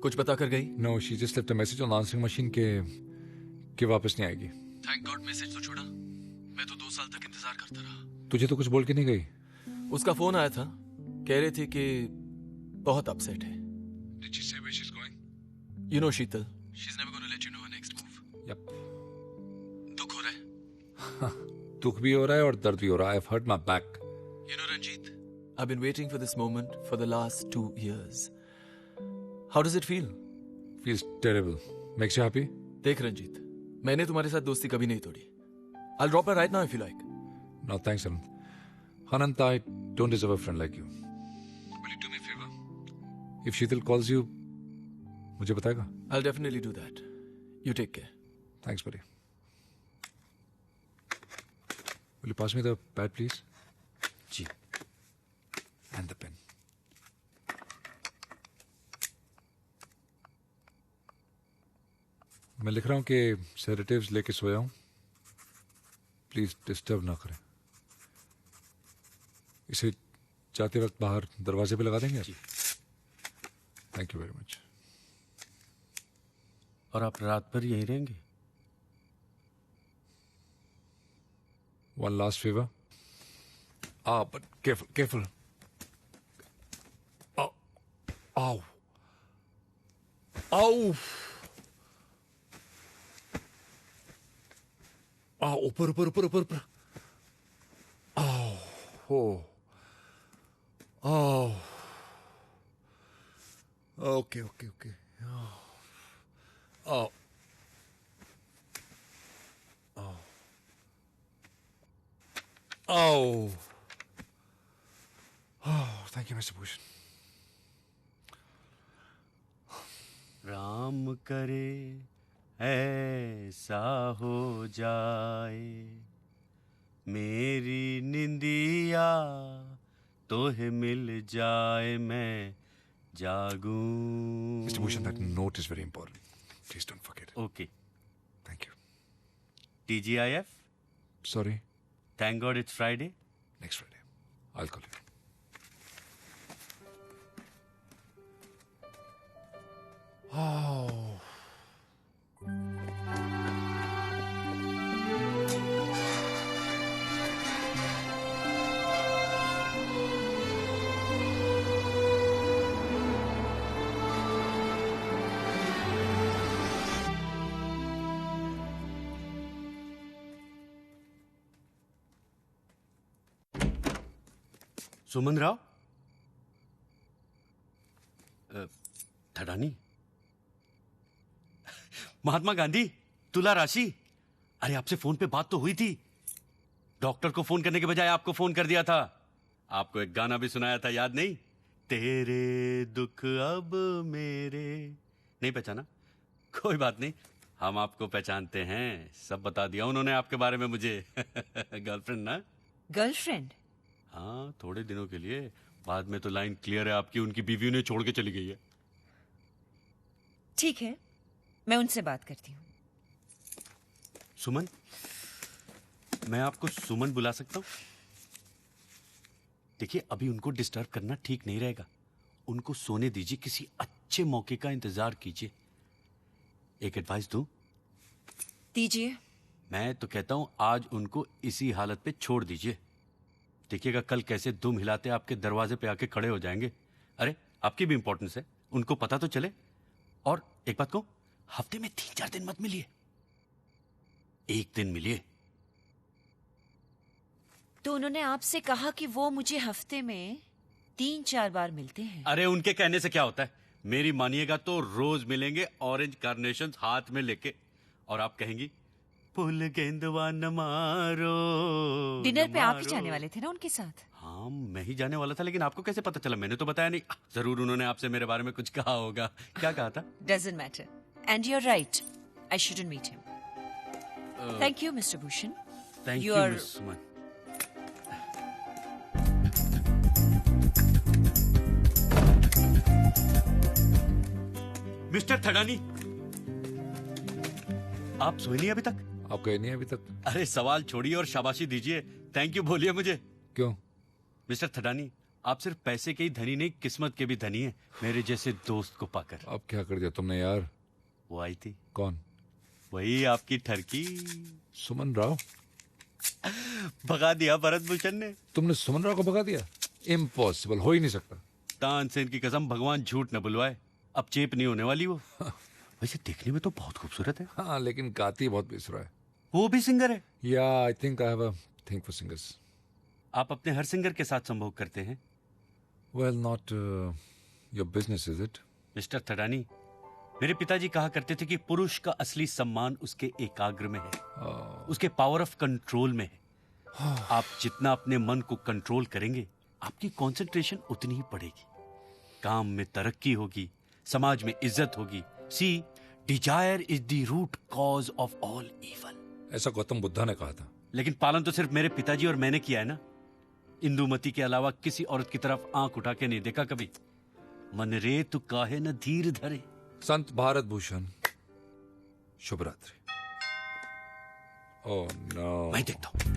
Speaker 16: कुछ बता कर गई?
Speaker 15: No, she just left a message on answering machine कि वापस नहीं आएगी।
Speaker 16: थैंक गॉड मैसेज तो छोड़ा। मैं तो 2 साल तक इंतजार करता रहा।
Speaker 15: तुझे तो कुछ बोल के नहीं गई?
Speaker 16: उसका फोन आया था, कह रही थी कि बहुत अपसेट है।
Speaker 15: Did she say where she's going?
Speaker 16: You know Sheetal, she's never going to let you know her next move.
Speaker 15: Yep.
Speaker 16: दुख हो रहा है?
Speaker 15: दुख भी हो रहा है और दर्द भी हो रहा है। I've hurt my back.
Speaker 16: You know Ranjit, I've been waiting for this moment for the last 2 years. How does it feel?
Speaker 15: Feels terrible. Makes you happy?
Speaker 16: देख रंजीत, मैंने तुम्हारे साथ दोस्ती कभी नहीं तोड़ी। I'll drop her right now if you like.
Speaker 15: No, thanks, Anant. Anant, I don't deserve a friend like you. Will you do me a favor? If Sheetal calls you, मुझे बताएगा?
Speaker 16: I'll definitely do that. You take care.
Speaker 15: Thanks, buddy. Will you pass me the pad, please?
Speaker 6: Ji.
Speaker 15: And the pen. मैं लिख रहा हूँ कि sedatives लेके सोया हूँ। Please disturb ना करें। इसे जाते वक्त बाहर दरवाजे पे लगा देंगे? Thank you very much.
Speaker 6: और आप रात भर यहीं रहेंगे?
Speaker 15: One last favor. But careful. Ow. ऊपर। Okay. Thank you, Mr. Bhushan.
Speaker 6: Ram करे ऐसा हो जाए, मेरी निंदिया तोहे मिल जाए, मैं जागूं।
Speaker 15: Mr. Bhushan, that note is very important. Please don't forget it.
Speaker 6: Okay.
Speaker 15: Thank you.
Speaker 6: TGIF?
Speaker 15: Sorry.
Speaker 6: Thank God it's Friday.
Speaker 15: Next Friday. I'll call you.
Speaker 6: सुमन राव? थडानी? महात्मा गांधी? तुला राशि? अरे आपसे फोन पे बात तो हुई थी। डॉक्टर को फोन करने के बजाय आपको फोन कर दिया था। आपको एक गाना भी सुनाया था, याद नहीं? तेरे दुख अब मेरे। नहीं पहचाना? कोई बात नहीं, हम आपको पहचानते हैं। सब बता दिया उन्होंने आपके बारे में मुझे। गर्लफ्रेंड ना?
Speaker 3: गर्लफ्रेंड?
Speaker 6: हाँ, थोड़े दिनों के लिए। बाद में तो लाइन क्लियर है आपकी, उनकी बीवी ने छोड़ के चली गई है।
Speaker 3: ठीक है, मैं उनसे बात करती हूँ।
Speaker 6: सुमन? मैं आपको सुमन बुला सकता हूँ? देखिए, अभी उनको डिस्टर्ब करना ठीक नहीं रहेगा। उनको सोने दीजिए, किसी अच्छे मौके का इंतजार कीजिए। एक एडवाइस दूं?
Speaker 3: दीजिए।
Speaker 6: मैं तो कहता हूं आज उनको इसी हालत पे छोड़ दीजिए, देखिएगा कल कैसे दुम हिलाते आपके दरवाजे पे आके खड़े हो जाएंगे। अरे आपकी भी इंपॉर्टेंस है, उनको पता तो चले। और एक बात कहूं, हफ्ते में 3-4 दिन मत मिलिए, एक दिन मिलिए।
Speaker 3: तो उन्होंने आपसे कहा कि वो मुझे हफ्ते में 3-4 बार मिलते हैं।
Speaker 6: अरे उनके कहने से क्या होता है, मेरी मानिएगा तो रोज मिलेंगे ऑरेंज कार्नेशन हाथ में लेके, और आप कहेंगी फूल गेंदवा न मारो।
Speaker 3: डिनर पे आप ही जाने वाले थे ना उनके साथ?
Speaker 6: हाँ मैं ही जाने वाला था, लेकिन आपको कैसे पता चला? मैंने तो बताया नहीं। जरूर उन्होंने आपसे मेरे बारे में कुछ कहा होगा। क्या कहा था?
Speaker 3: Doesn't matter. And you're right. I shouldn't meet him. Thank you, Mr. Bhushan.
Speaker 6: Thank you, Miss Suman. Mister Thadani, आप सोए नहीं अभी तक?
Speaker 15: आप गए नहीं अभी तक?
Speaker 6: अरे सवाल छोड़िए और शाबाशी दीजिए, थैंक यू बोलिए मुझे।
Speaker 15: क्यों?
Speaker 6: मिस्टर थडानी, आप सिर्फ पैसे के ही धनी नहीं, किस्मत के भी धनी हैं, मेरे जैसे दोस्त को पाकर।
Speaker 15: अब क्या कर दिया तुमने यार?
Speaker 6: वो आई थी।
Speaker 15: कौन?
Speaker 6: वही आपकी ठरकी
Speaker 15: सुमन राव।
Speaker 6: भगा दिया भरत भूषण ने।
Speaker 15: तुमने सुमन राव को भगा दिया? इम्पॉसिबल, हो ही नहीं सकता।
Speaker 6: तानसेन की कसम, भगवान झूठ न बुलवाए, अब चेप नहीं होने वाली वो। वैसे देखने में तो बहुत खूबसूरत है।
Speaker 15: हाँ लेकिन गाती बहुत बेसुरा है।
Speaker 6: वो भी सिंगर है?
Speaker 15: या I think I have a thing for singers.
Speaker 6: आप अपने हर सिंगर के साथ संभोग करते हैं?
Speaker 15: Well not your business is it?
Speaker 6: Mister Thadani, मेरे पिताजी कहा करते थे कि पुरुष का असली सम्मान उसके एकाग्र में है, उसके पावर ऑफ कंट्रोल में है। आप जितना अपने मन को कंट्रोल करेंगे, आपकी कंसंट्रेशन उतनी ही बढ़ेगी, काम में तरक्की होगी, समाज में इज्जत होगी। See, desire is the root cause of all evil,
Speaker 15: ऐसा गौतम बुद्धा ने कहा था।
Speaker 6: लेकिन पालन तो सिर्फ मेरे पिताजी और मैंने किया है ना। इंदुमती के अलावा किसी औरत की तरफ आंख उठा के नहीं देखा कभी। मन रे तू काहे न धीर धरे।
Speaker 15: संत भारत भूषण, शुभ रात्रि। ओह नो,
Speaker 6: मैं देखता हूं।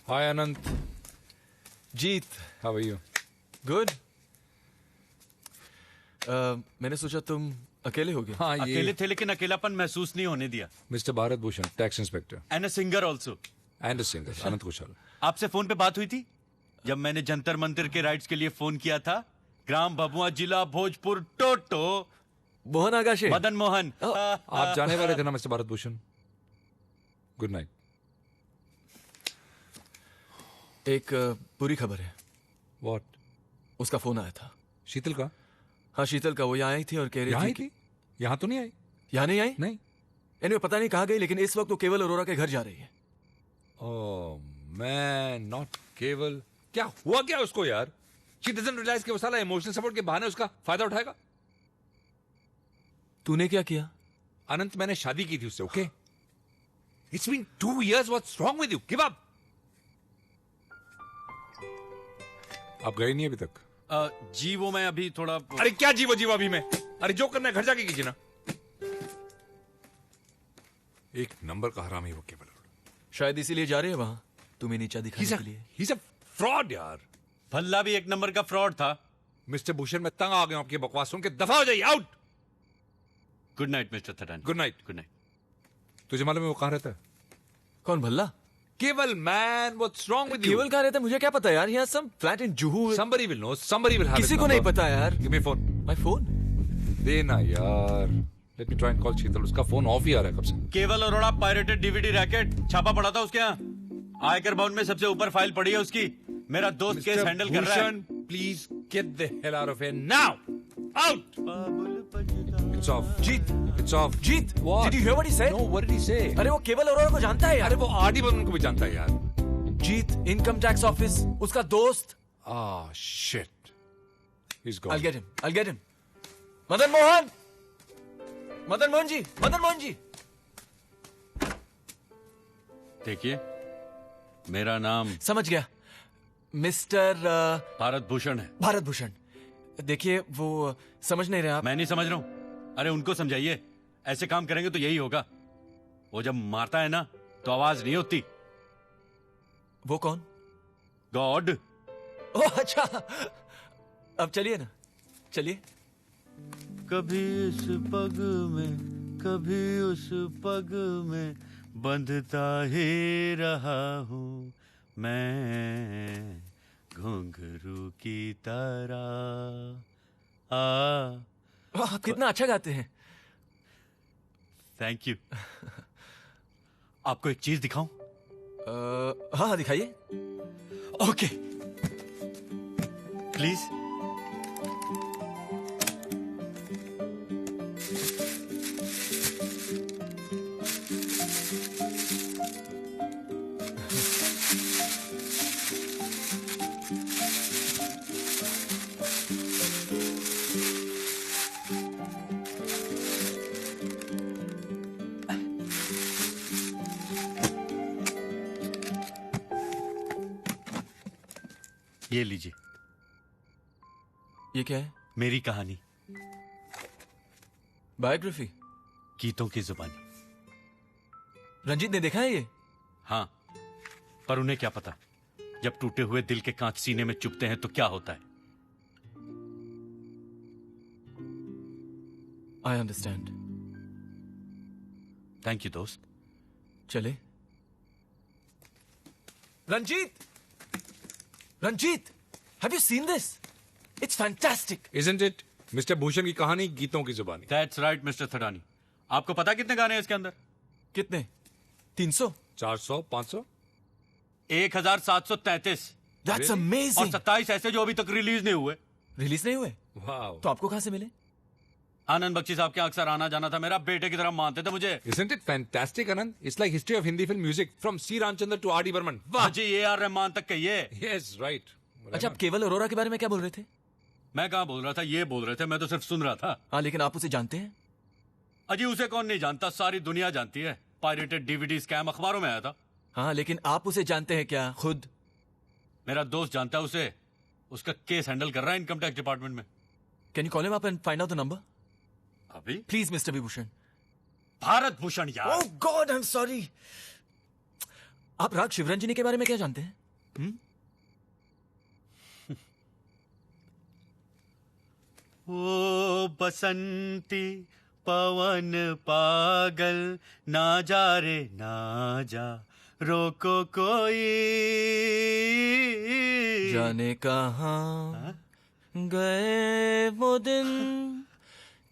Speaker 15: हाय अनंत।
Speaker 16: जीत,
Speaker 15: हाउ आर यू?
Speaker 16: गुड। मैंने सोचा तुम अकेले हो गए।
Speaker 15: हाँ, ये
Speaker 6: अकेले थे, लेकिन अकेलापन महसूस नहीं होने दिया।
Speaker 15: Mr Bharat Bhushan, tax inspector
Speaker 6: and a singer also.
Speaker 15: And a singer, Anant Kushal.
Speaker 6: आपसे फोन पे बात हुई थी जब मैंने जंतर मंदिर के राइट्स के लिए फोन किया था। ग्राम भभुआ, जिला भोजपुर, टोटो
Speaker 16: मोहन आगाशे,
Speaker 6: मदन मोहन।
Speaker 15: आप जाने वाले थे ना mister Bharat Bhushan? Good night.
Speaker 16: एक बुरी खबर है।
Speaker 15: व्हाट?
Speaker 16: उसका फोन आया था।
Speaker 15: शीतल का?
Speaker 16: हाँ शीतल का। वो यहाँ आई थी और कह रही थी।
Speaker 15: यहाँ तो नहीं आई?
Speaker 16: यहाँ नहीं आई?
Speaker 15: नहीं।
Speaker 16: Anyway, पता नहीं कहाँ गई, लेकिन इस वक्त वो केवल अरोरा के घर जा रही है।
Speaker 15: ओह मैन, नॉट केवल। क्या हुआ क्या उसको यार? She doesn't realize कि वो साला इमोशनल सपोर्ट के बहाने उसका फायदा उठाएगा।
Speaker 16: तूने क्या किया?
Speaker 15: अनंत, मैंने शादी की थी उससे, okay? It's been 2 years, what's wrong with you? Give up! आप गए नहीं अभी तक?
Speaker 6: जी वो मैं अभी थोड़ा।
Speaker 15: अरे क्या जीवो जीवो अभी मैं? अरे जो करना है घर जाके कीजिए ना। एक नंबर का हरामी वो केवल।
Speaker 16: शायद इसीलिए जा रहे हैं वहां, तुम्हें नीचा दिखाने के लिए।
Speaker 15: He's a fraud यार।
Speaker 6: भल्ला भी एक नंबर का फ्रॉड था।
Speaker 15: मिस्टर भूषण, मैं तंग आ गया हूं आपकी बकवास सुन के। दफा हो जाइए, out.
Speaker 6: Good night mister Thadani.
Speaker 15: Good night.
Speaker 6: Good night.
Speaker 15: तुझे मालूम है वो कहां रहता है?
Speaker 16: कौन? Bhalla?
Speaker 15: Kewal man, what's wrong with you?
Speaker 16: Kewal कहां रहता है मुझे क्या पता यार। यहाँ some flat in Juhu.
Speaker 15: Somebody will know, somebody will have
Speaker 16: किसी को नहीं पता यार।
Speaker 15: Give me phone.
Speaker 16: My phone?
Speaker 15: देना यार। Let me try and call शीतल। उसका फोन ऑफ ही आ रहा है कब से।
Speaker 6: केवल अरोड़ा पायरेटेड डीवीडी रैकेट छापा पड़ा था उसके यहाँ। आयकर भवन में सबसे ऊपर फाइल पड़ी है उसकी। मेरा दोस्त केस हैंडल कर रहा है।
Speaker 15: Please get the hell out of here now. Out. It's off.
Speaker 16: Jeet,
Speaker 15: it's off.
Speaker 16: Jeet,
Speaker 15: What?
Speaker 16: Did you hear what he said?
Speaker 15: No, what did he say?
Speaker 16: अरे वो केवल अरोड़ा को जानता है यार।
Speaker 15: अरे वो आरडी बर्मन को भी जानता है यार।
Speaker 16: जीत, इनकम टैक्स ऑफिस, उसका दोस्त।
Speaker 15: Ah, shit. He's gone.
Speaker 16: I'll get him. I'll get him. Madan Mohan, Madan Mohan जी, मदन मोहन जी।
Speaker 6: देखिए, मेरा नाम
Speaker 16: समझ गया, मिस्टर
Speaker 6: भारत भूषण है।
Speaker 16: भारत भूषण। देखिए वो समझ नहीं रहे आप।
Speaker 6: मैं नहीं समझ रहा हूं। अरे उनको समझाइए, ऐसे काम करेंगे तो यही होगा। वो जब मारता है ना तो आवाज नहीं होती,
Speaker 16: वो कौन?
Speaker 6: गॉड।
Speaker 16: ओह अच्छा, अब चलिए ना, चलिए।
Speaker 6: कभी इस पग में कभी उस पग में बंधता ही रहा हूँ मैं घुंघरू की तरह।
Speaker 16: आप कितना अच्छा गाते हैं।
Speaker 6: Thank you. आपको एक चीज दिखाऊं?
Speaker 16: हाँ दिखाइए।
Speaker 6: Okay please. ये लीजिए।
Speaker 16: ये क्या है?
Speaker 6: मेरी कहानी,
Speaker 16: बायोग्राफी,
Speaker 6: गीतों की जुबानी।
Speaker 16: रंजीत ने देखा है ये?
Speaker 6: हाँ, पर उन्हें क्या पता जब टूटे हुए दिल के कांच सीने में चुभते हैं तो क्या होता है।
Speaker 16: I understand.
Speaker 6: थैंक यू दोस्त।
Speaker 16: चले। Ranjit, Ranjit, have you seen this? It's fantastic.
Speaker 15: Isn't it? Mister Bhushan की कहानी गीतों की जुबानी।
Speaker 6: That's right, mister Thadani. आपको पता कितने गाने हैं इसके अंदर?
Speaker 16: कितने? 300?
Speaker 15: 400? 500?
Speaker 6: 1733।
Speaker 16: That's amazing.
Speaker 6: और 27 ऐसे जो अभी तक रिलीज नहीं हुए।
Speaker 16: रिलीज नहीं हुए?
Speaker 15: वाह।
Speaker 16: तो आपको कहां से मिले?
Speaker 6: आनंद बख्शी साहब के अक्सर आना जाना था, मेरा बेटे की तरह मानते थे मुझे।
Speaker 15: Isn't it fantastic, Anand? It's like history of Hindi film music from C. Ramchandra to R.D. Burman.
Speaker 6: वाह जी, A.R. रहमान तक कहिए।
Speaker 15: Yes, right.
Speaker 16: अच्छा, आप केवल अरोरा के बारे में क्या बोल रहे थे?
Speaker 6: मैं कहाँ बोल रहा था, ये बोल रहे थे, मैं तो सिर्फ सुन रहा था।
Speaker 16: हाँ, लेकिन आप उसे जानते हैं?
Speaker 6: अजी उसे कौन नहीं जानता, सारी दुनिया जानती है। पायरेटेड डीवीडी स्कैम अखबारों में आया था।
Speaker 16: हाँ, लेकिन आप उसे जानते हैं क्या खुद?
Speaker 6: मेरा दोस्त जानता है उसे, उसका केस हैंडल कर रहा है इनकम टैक्स डिपार्टमेंट में।
Speaker 16: Can you call him up and find out the number?
Speaker 6: अभी?
Speaker 16: Please Mr Vibhushan.
Speaker 6: भारत भूषण यार।
Speaker 16: Oh god, I am sorry. आप राग शिवरंजनी के बारे में क्या जानते हैं?
Speaker 6: ओ बसंती पवन पागल, ना जा रे ना जा, रोको कोई।
Speaker 16: जाने कहाँ गए वो दिन,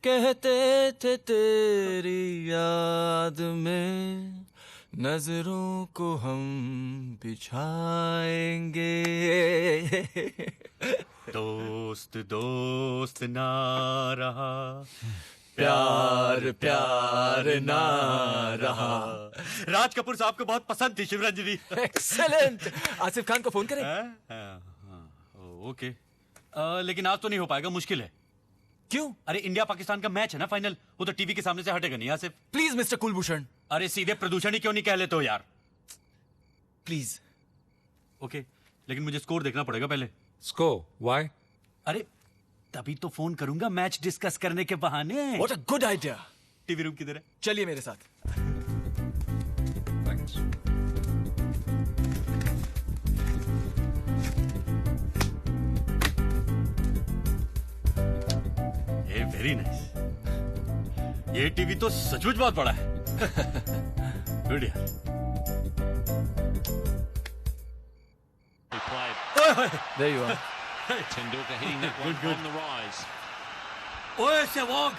Speaker 16: कहते थे तेरी याद में नजरों को हम बिछाएंगे।
Speaker 6: दोस्त दोस्त ना रहा,
Speaker 16: प्यार प्यार ना रहा।
Speaker 6: राज कपूर साहब को बहुत पसंद थी शिवरंजनी।
Speaker 16: एक्सेलेंट। आसिफ खान को फोन करें?
Speaker 6: ओके, लेकिन आज तो नहीं हो पाएगा, मुश्किल है।
Speaker 16: क्यों?
Speaker 6: अरे इंडिया पाकिस्तान का मैच है ना फाइनल, वो तो टीवी के सामने से हटेगा नहीं आसिफ।
Speaker 16: Please mister Kulbhushan.
Speaker 6: अरे सीधे प्रदूषण ही क्यों नहीं कह लेते हो यार?
Speaker 16: प्लीज।
Speaker 6: ओके, लेकिन मुझे स्कोर देखना पड़ेगा पहले।
Speaker 15: स्कोर? व्हाई?
Speaker 6: अरे तभी तो फोन करूंगा मैच डिस्कस करने के बहाने।
Speaker 16: What a good idea.
Speaker 6: TV room किधर है?
Speaker 16: चलिए मेरे साथ।
Speaker 15: थैंक्स।
Speaker 6: Very nice. ये टीवी तो सचमुच बहुत बड़ा है। गुड यार।
Speaker 16: There you are.
Speaker 18: Tendulkar hitting that one on the rise.
Speaker 6: ओए Sehwag.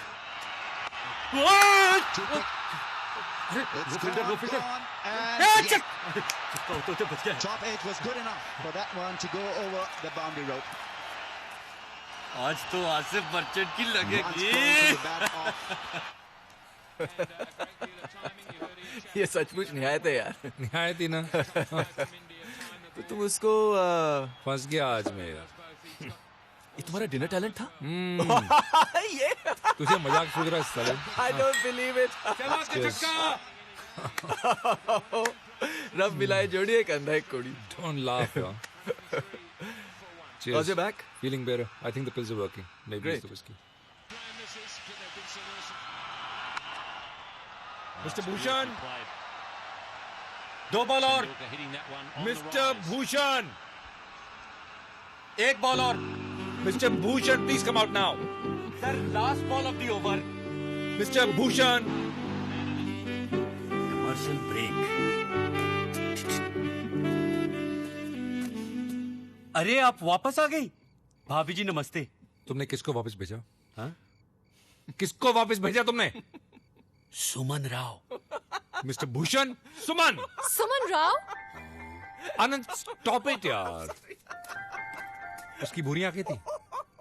Speaker 18: Top edge was good enough for that one to go over the boundary rope.
Speaker 6: आज तो आसिफ मर्चेंट की लगेगी।
Speaker 16: ये सचमुच निहायत है यार।
Speaker 15: निहायत ही ना।
Speaker 16: तो तुम उसको
Speaker 15: फंस गया आज में यार।
Speaker 16: ये तुम्हारा डिनर टैलेंट था? ये
Speaker 15: तुझे मजाक सूझ रहा है साले।
Speaker 16: I don't believe it. रब मिलाए जोड़ी एक अंधा एक कोड़ी।
Speaker 15: Don't laugh यार। Cheers.
Speaker 16: How's your back?
Speaker 15: Feeling better. I think the pills are working. Maybe
Speaker 16: Great.
Speaker 15: it's the whiskey.
Speaker 5: Mr. Bhushan.
Speaker 6: 2 ball और।
Speaker 15: मिस्टर भूषण,
Speaker 6: एक बॉल और।
Speaker 15: Mister Bhushan, please come out now.
Speaker 6: Sir, last ball of the over.
Speaker 15: Mister Bhushan.
Speaker 6: Commercial break. अरे आप वापस आ गई। भाभी जी नमस्ते।
Speaker 15: तुमने किसको वापस भेजा?
Speaker 6: हाँ?
Speaker 15: किसको वापस भेजा तुमने?
Speaker 6: Suman Rao.
Speaker 15: Mr Bhushan, Suman.
Speaker 9: Suman Rao?
Speaker 15: Anand, stop it यार। उसकी भूरी आंखें थी,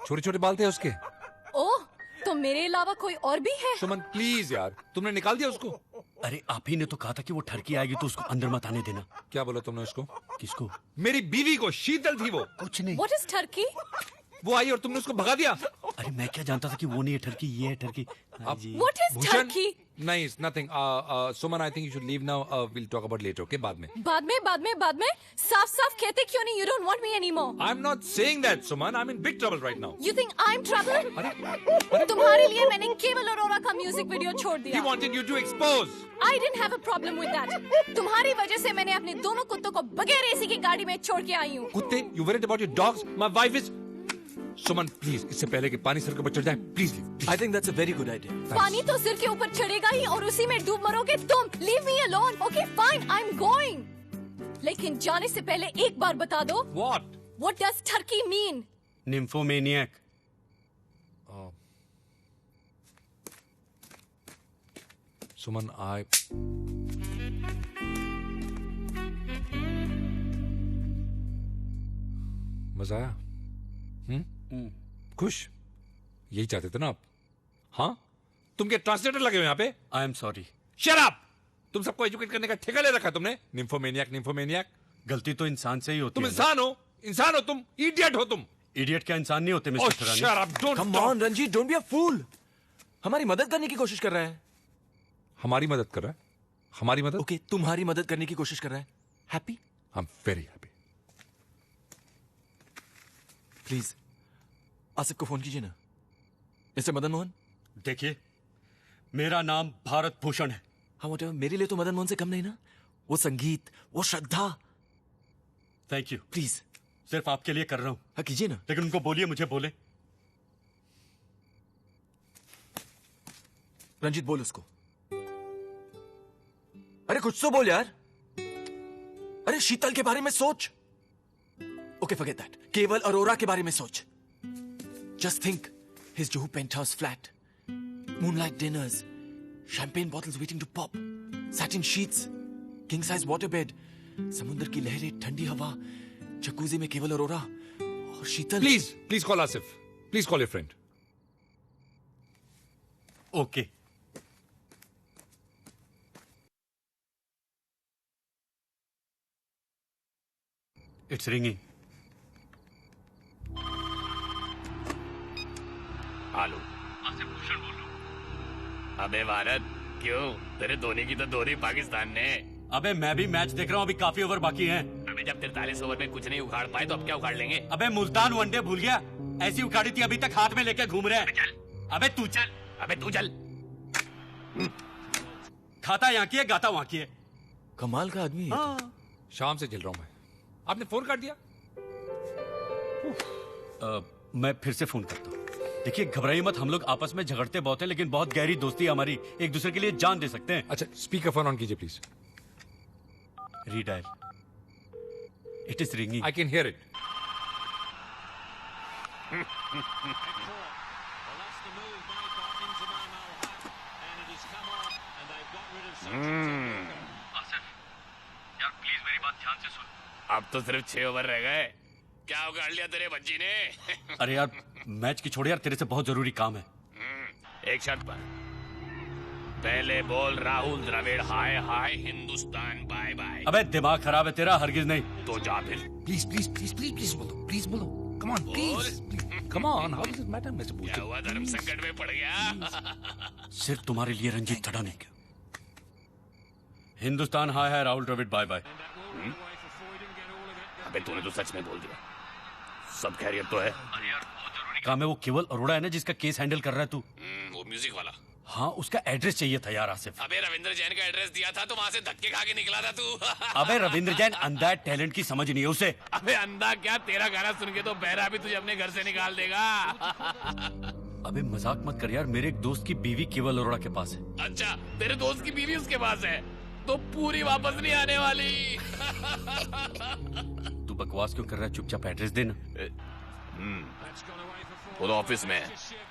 Speaker 15: छोटे छोटे बाल थे उसके।
Speaker 9: ओह, तो मेरे अलावा कोई और भी है?
Speaker 15: सुमन प्लीज यार, तुमने निकाल दिया उसको?
Speaker 6: अरे आप ही ने तो कहा था कि वो ठरकी आएगी तो उसको अंदर मत आने देना।
Speaker 15: क्या बोला तुमने उसको?
Speaker 6: किसको?
Speaker 15: मेरी बीवी को, शीतल थी वो।
Speaker 6: कुछ नहीं।
Speaker 9: What is turkey?
Speaker 15: वो आई और तुमने उसको भगा दिया।
Speaker 6: अरे मैं क्या जानता था कि वो नहीं है ठरकी, ये है ठरकी।
Speaker 9: What is turkey?
Speaker 15: नहीं, it's nothing. Suman, I think you should leave now. We'll talk about later, okay? बाद में।
Speaker 9: बाद में साफ साफ कहते क्यों नहीं? You don't want me anymore.
Speaker 15: I'm not saying that, Suman. I'm in big trouble right now.
Speaker 9: You think I'm trouble? तुम्हारे लिए मैंने केवल अरोरा का म्यूजिक वीडियो छोड़ दिया।
Speaker 15: He wanted you to expose.
Speaker 9: I didn't have a problem with that. तुम्हारी वजह से मैंने अपने दोनों कुत्तों को बगैर एसी की गाड़ी में छोड़ के आई हूँ।
Speaker 15: कुत्ते? You worried about your dogs? My wife is. Suman please, इससे पहले कि पानी सर के ऊपर चढ़ जाए, please leave.
Speaker 16: I think that's a very good idea.
Speaker 9: पानी तो सिर के ऊपर चढ़ेगा ही और उसी में डूब मरोगे तुम। Leave me alone. Okay, fine, I'm going. लेकिन जाने से पहले एक बार बता दो।
Speaker 15: What?
Speaker 9: What does turkey mean?
Speaker 6: Nymphomaniac.
Speaker 15: सुमन, मजा आया? खुश? यही चाहते थे ना आप? हाँ? तुम क्या ट्रांसलेटर लगे हो यहाँ पे?
Speaker 6: आई एम सॉरी।
Speaker 15: Shut up! तुम सबको एजुकेट करने का ठेका ले रखा तुमने। निम्फोमेनियक।
Speaker 6: गलती तो इंसान से ही होती
Speaker 15: तुम
Speaker 6: है।
Speaker 15: इंसान हो तुम, इडियट हो तुम।
Speaker 6: इडियट क्या इंसान नहीं होते Mr Tharani?
Speaker 15: Shut up, don't
Speaker 16: come on Ranjeet, don't be a fool. हमारी मदद करने की कोशिश कर रहा है।
Speaker 15: हमारी मदद कर रहा है? हमारी मदद?
Speaker 16: ओके, तुम्हारी मदद करने की कोशिश कर रहा है। Happy?
Speaker 15: I am very happy.
Speaker 16: Please Asif को फोन कीजिए ना। मिस्टर मदन मोहन।
Speaker 6: देखिए, मेरा नाम भारत भूषण है।
Speaker 16: हाँ, वॉट एवर, मेरे लिए तो मदन मोहन से कम नहीं ना। वो संगीत, वो श्रद्धा।
Speaker 6: Thank you.
Speaker 16: प्लीज,
Speaker 6: सिर्फ आपके लिए कर रहा हूं।
Speaker 16: हाँ, कीजिए ना।
Speaker 6: लेकिन उनको बोलिए मुझे बोले।
Speaker 16: रंजीत बोल उसको। अरे कुछ तो बोल यार। अरे शीतल के बारे में सोच। Okay, forget that. Kewal Arora के बारे में सोच। Just think, his Juhu penthouse flat, moonlight dinners, champagne bottles waiting to pop, satin sheets, king size water bed, समुद्र की लहरें, ठंडी हवा, जकूजी में केवल अरोरा और Sheetal.
Speaker 15: Please call Asif. Please call your friend.
Speaker 6: Okay. It's ringing.
Speaker 11: Hello, Asif Bhushan बोल रहा हूँ। अबे भारत, क्यों? तेरे धोनी की तो धोनी पाकिस्तान ने।
Speaker 6: अबे मैं भी मैच देख रहा हूँ, अभी काफी ओवर बाकी हैं।
Speaker 11: अबे जब 43 ओवर में कुछ नहीं उखाड़ पाए तो अब क्या उखाड़ लेंगे?
Speaker 6: अबे मुल्तान वनडे भूल गया? ऐसी उखाड़ी थी, अभी तक हाथ में लेके घूम रहे हैं। अबे तू चल।
Speaker 11: अबे तू चल।
Speaker 6: खाता यहाँ की है, गाता वहाँ की है।
Speaker 16: कमाल का आदमी है।
Speaker 15: शाम से झेल रहा हूं मैं। आपने फोन काट दिया?
Speaker 6: मैं फिर से फोन करता हूँ। देखिए, घबराइए मत, हम लोग आपस में झगड़ते बहुत हैं, लेकिन बहुत गहरी दोस्ती है हमारी, एक दूसरे के लिए जान दे सकते हैं।
Speaker 15: अच्छा, स्पीकर फोन ऑन कीजिए please.
Speaker 6: Redial. It is ringing.
Speaker 15: I can hear it.
Speaker 11: यार प्लीज मेरी बात ध्यान से सुन। अब तो सिर्फ 6 ओवर रह गए। क्या उगाड़ लिया तेरे बच्ची ने?
Speaker 6: अरे यार मैच की छोड़ यार, तेरे से बहुत जरूरी काम है।
Speaker 11: एक शर्त पर। पहले बोल राहुल द्रविड़ हाय हाय, हिंदुस्तान बाय बाय।
Speaker 6: अबे दिमाग खराब है तेरा? हरगिज नहीं।
Speaker 11: तो जा फिर।
Speaker 15: प्लीज बोलो। प्लीज बोलो। Come on please. Come on, how does it matter mister Bhushan?
Speaker 11: क्या हुआ, धर्म संकट में पड़ गया?
Speaker 6: सिर्फ तुम्हारे लिए रंजीत थड़ा नहीं क्या? हिंदुस्तान हाय हाय, राहुल द्रविड़ बाय बाय।
Speaker 11: अबे तूने तो सच में बोल दिया। सब खैरियत तो है?
Speaker 6: काम है, वो केवल अरोड़ा है ना जिसका केस हैंडल कर रहा है तू?
Speaker 11: वो म्यूजिक वाला।
Speaker 6: हाँ, उसका एड्रेस चाहिए था यार आसिफ।
Speaker 11: अबे रविंद्र जैन का एड्रेस दिया था तो वहाँ से धक्के खा के निकला था तू।
Speaker 6: अबे रविंद्र जैन अंधा है, टैलेंट की समझ नहीं है उसे।
Speaker 11: अबे अंधा क्या, तेरा गाना सुन के तो बहरा भी तुझे अपने घर से निकाल देगा।
Speaker 6: अबे मजाक मत कर यार, मेरे एक दोस्त की बीवी केवल अरोड़ा के पास है।
Speaker 11: अच्छा, तेरे दोस्त की बीवी उसके पास है तो पूरी वापस नहीं आने वाली।
Speaker 6: तू बकवास क्यों कर रहा है, चुपचाप एड्रेस देना।
Speaker 11: वो तो ऑफिस में है,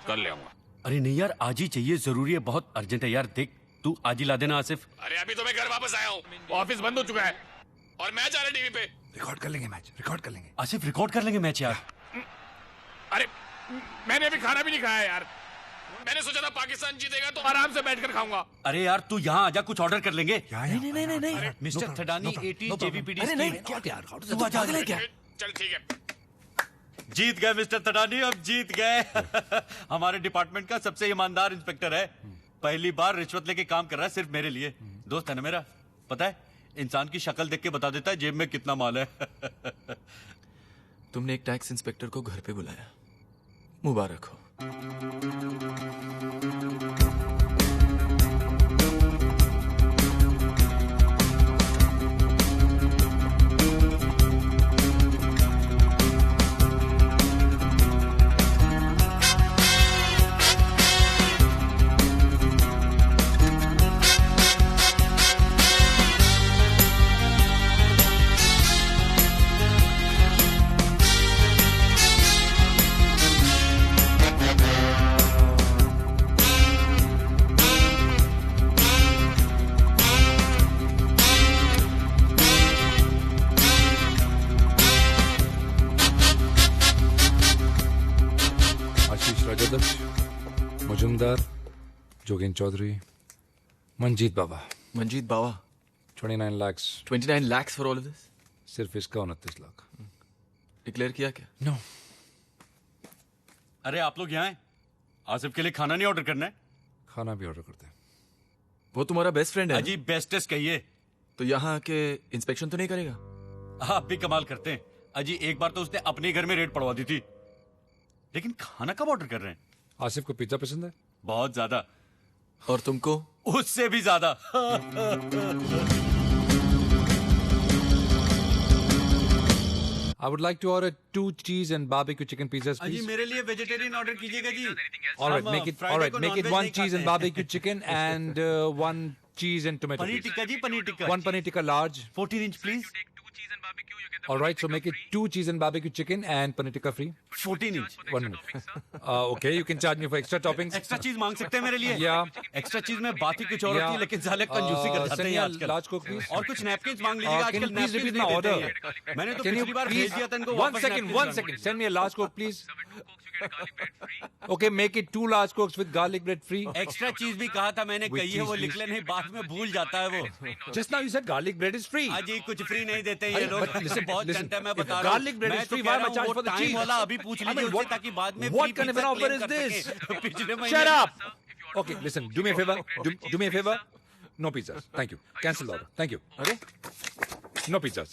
Speaker 11: कर ले आऊंगा।
Speaker 6: अरे नहीं यार, आज ही चाहिए, जरूरी है, बहुत अर्जेंट है यार। देख तू आज ही ला देना आसिफ।
Speaker 11: अरे अभी तो मैं घर वापस आया हूँ, ऑफिस बंद हो चुका है और मैच आ रहा है टीवी पे।
Speaker 15: रिकॉर्ड कर लेंगे मैच, रिकॉर्ड कर लेंगे।
Speaker 6: आसिफ रिकॉर्ड कर लेंगे मैच यार।
Speaker 11: अरे मैंने अभी खाना भी नहीं खाया यार, मैंने सोचा था पाकिस्तान जीतेगा तो आराम से बैठकर खाऊंगा।
Speaker 6: अरे यार तू यहाँ आजा, कुछ ऑर्डर कर लेंगे।
Speaker 16: नहीं नहीं नहीं नहीं,
Speaker 6: मिस्टर थडानी 80 JVPD।
Speaker 16: अरे नहीं, क्या यार,
Speaker 6: तू आजा क्या?
Speaker 11: चल ठीक है।
Speaker 6: जीत गए मिस्टर थडानी, अब जीत गए। हमारे डिपार्टमेंट का सबसे ईमानदार इंस्पेक्टर है, पहली बार रिश्वत लेके काम कर रहा है सिर्फ मेरे लिए। दोस्त है ना मेरा, पता है इंसान की शक्ल देख के बता देता है जेब में कितना माल है।
Speaker 16: तुमने एक टैक्स इंस्पेक्टर को घर पे बुलाया, मुबारक हो।
Speaker 15: मुजुमदार, जोगेन चौधरी, मंजीत बाबा।
Speaker 16: मंजीत बाबा।
Speaker 15: 29 lakhs।
Speaker 16: 29 lakhs for all of this?
Speaker 15: सिर्फ इसका 29 लाख।
Speaker 16: डिक्लेयर किया क्या?
Speaker 15: नो।
Speaker 6: अरे आप लोग यहाँ हैं, आसिफ के लिए खाना नहीं ऑर्डर करना है?
Speaker 15: खाना भी ऑर्डर करते हैं।
Speaker 16: वो तुम्हारा बेस्ट फ्रेंड है?
Speaker 6: अजी बेस्टेस्ट कहिए।
Speaker 16: तो यहाँ आके इंस्पेक्शन तो नहीं करेगा?
Speaker 6: आप भी कमाल करते हैं अजी, एक बार तो उसने अपने घर में रेड पड़वा दी थी, लेकिन खाना कब ऑर्डर कर रहे हैं?
Speaker 15: आसिफ को पिज्जा पसंद है?
Speaker 6: बहुत ज्यादा।
Speaker 16: और तुमको?
Speaker 6: उससे भी ज्यादा।
Speaker 15: I would like to order 2 cheese and barbecue chicken pizzas, please.
Speaker 6: अजी मेरे लिए वेजिटेरियन ऑर्डर कीजिएगा जी।
Speaker 15: All right, make it 1 cheese and barbecue chicken and 1 cheese and tomato.
Speaker 6: Paneer tikka ji, paneer tikka.
Speaker 15: 1 paneer tikka large.
Speaker 6: 14 inch please.
Speaker 15: All right, so make it 2 cheese and barbecue chicken and paneer tikka free.
Speaker 6: 14 inch.
Speaker 15: 1 minute. Okay, you can charge me for extra toppings.
Speaker 6: Extra चीज मांग सकते हैं मेरे लिए?
Speaker 15: Yeah.
Speaker 6: Extra चीज में बात ही कुछ और होती है, लेकिन साले कंजूसी कर जाते हैं आजकल।
Speaker 15: Large coke, please.
Speaker 6: और कुछ नैपकिन्स मांग लीजिएगा,
Speaker 15: Can you
Speaker 6: आजकल
Speaker 15: please repeat my
Speaker 6: napkins
Speaker 15: order?
Speaker 6: नहीं देते हैं। मैंने तो
Speaker 15: Can you
Speaker 6: पिछली बार
Speaker 15: please?
Speaker 6: भेज दिया था इनको।
Speaker 15: 1 second. Send me a large coke, please. Okay, make it 2 large cokes with garlic bread free.
Speaker 6: Extra चीज भी कहा था मैंने,
Speaker 15: With
Speaker 6: कही है,
Speaker 15: cheese,
Speaker 6: वो
Speaker 15: please.
Speaker 6: लिख ले नहीं, बाद में भूल जाता है वो।
Speaker 15: Just now you said garlic bread is free.
Speaker 6: अजी कुछ फ्री नहीं देते ये
Speaker 15: Hey,
Speaker 6: लोग,
Speaker 15: but listen,
Speaker 6: बहुत
Speaker 15: listen,
Speaker 6: जनता है, मैं
Speaker 15: if
Speaker 6: बता रहा हूँ।
Speaker 15: garlic bread
Speaker 6: मैं
Speaker 15: is
Speaker 6: तो
Speaker 15: free,
Speaker 6: कह
Speaker 15: why
Speaker 6: रहा
Speaker 15: am I charged
Speaker 6: हूँ,
Speaker 15: for the
Speaker 6: वो
Speaker 15: cheese?
Speaker 6: टाइम वाला अभी पूछ
Speaker 15: I mean,
Speaker 6: लीजिए
Speaker 15: what-
Speaker 6: उससे, ताकि बाद में
Speaker 15: what
Speaker 6: free
Speaker 15: kind of
Speaker 6: pizza
Speaker 15: an offer
Speaker 6: claim
Speaker 15: is
Speaker 6: कर
Speaker 15: this?
Speaker 6: सके। पिछले महीने
Speaker 15: Shut up! Okay, listen, do me a favor. Do me a favor. No pizzas. Thank you. Cancel the order. Thank you. Okay? No pizzas.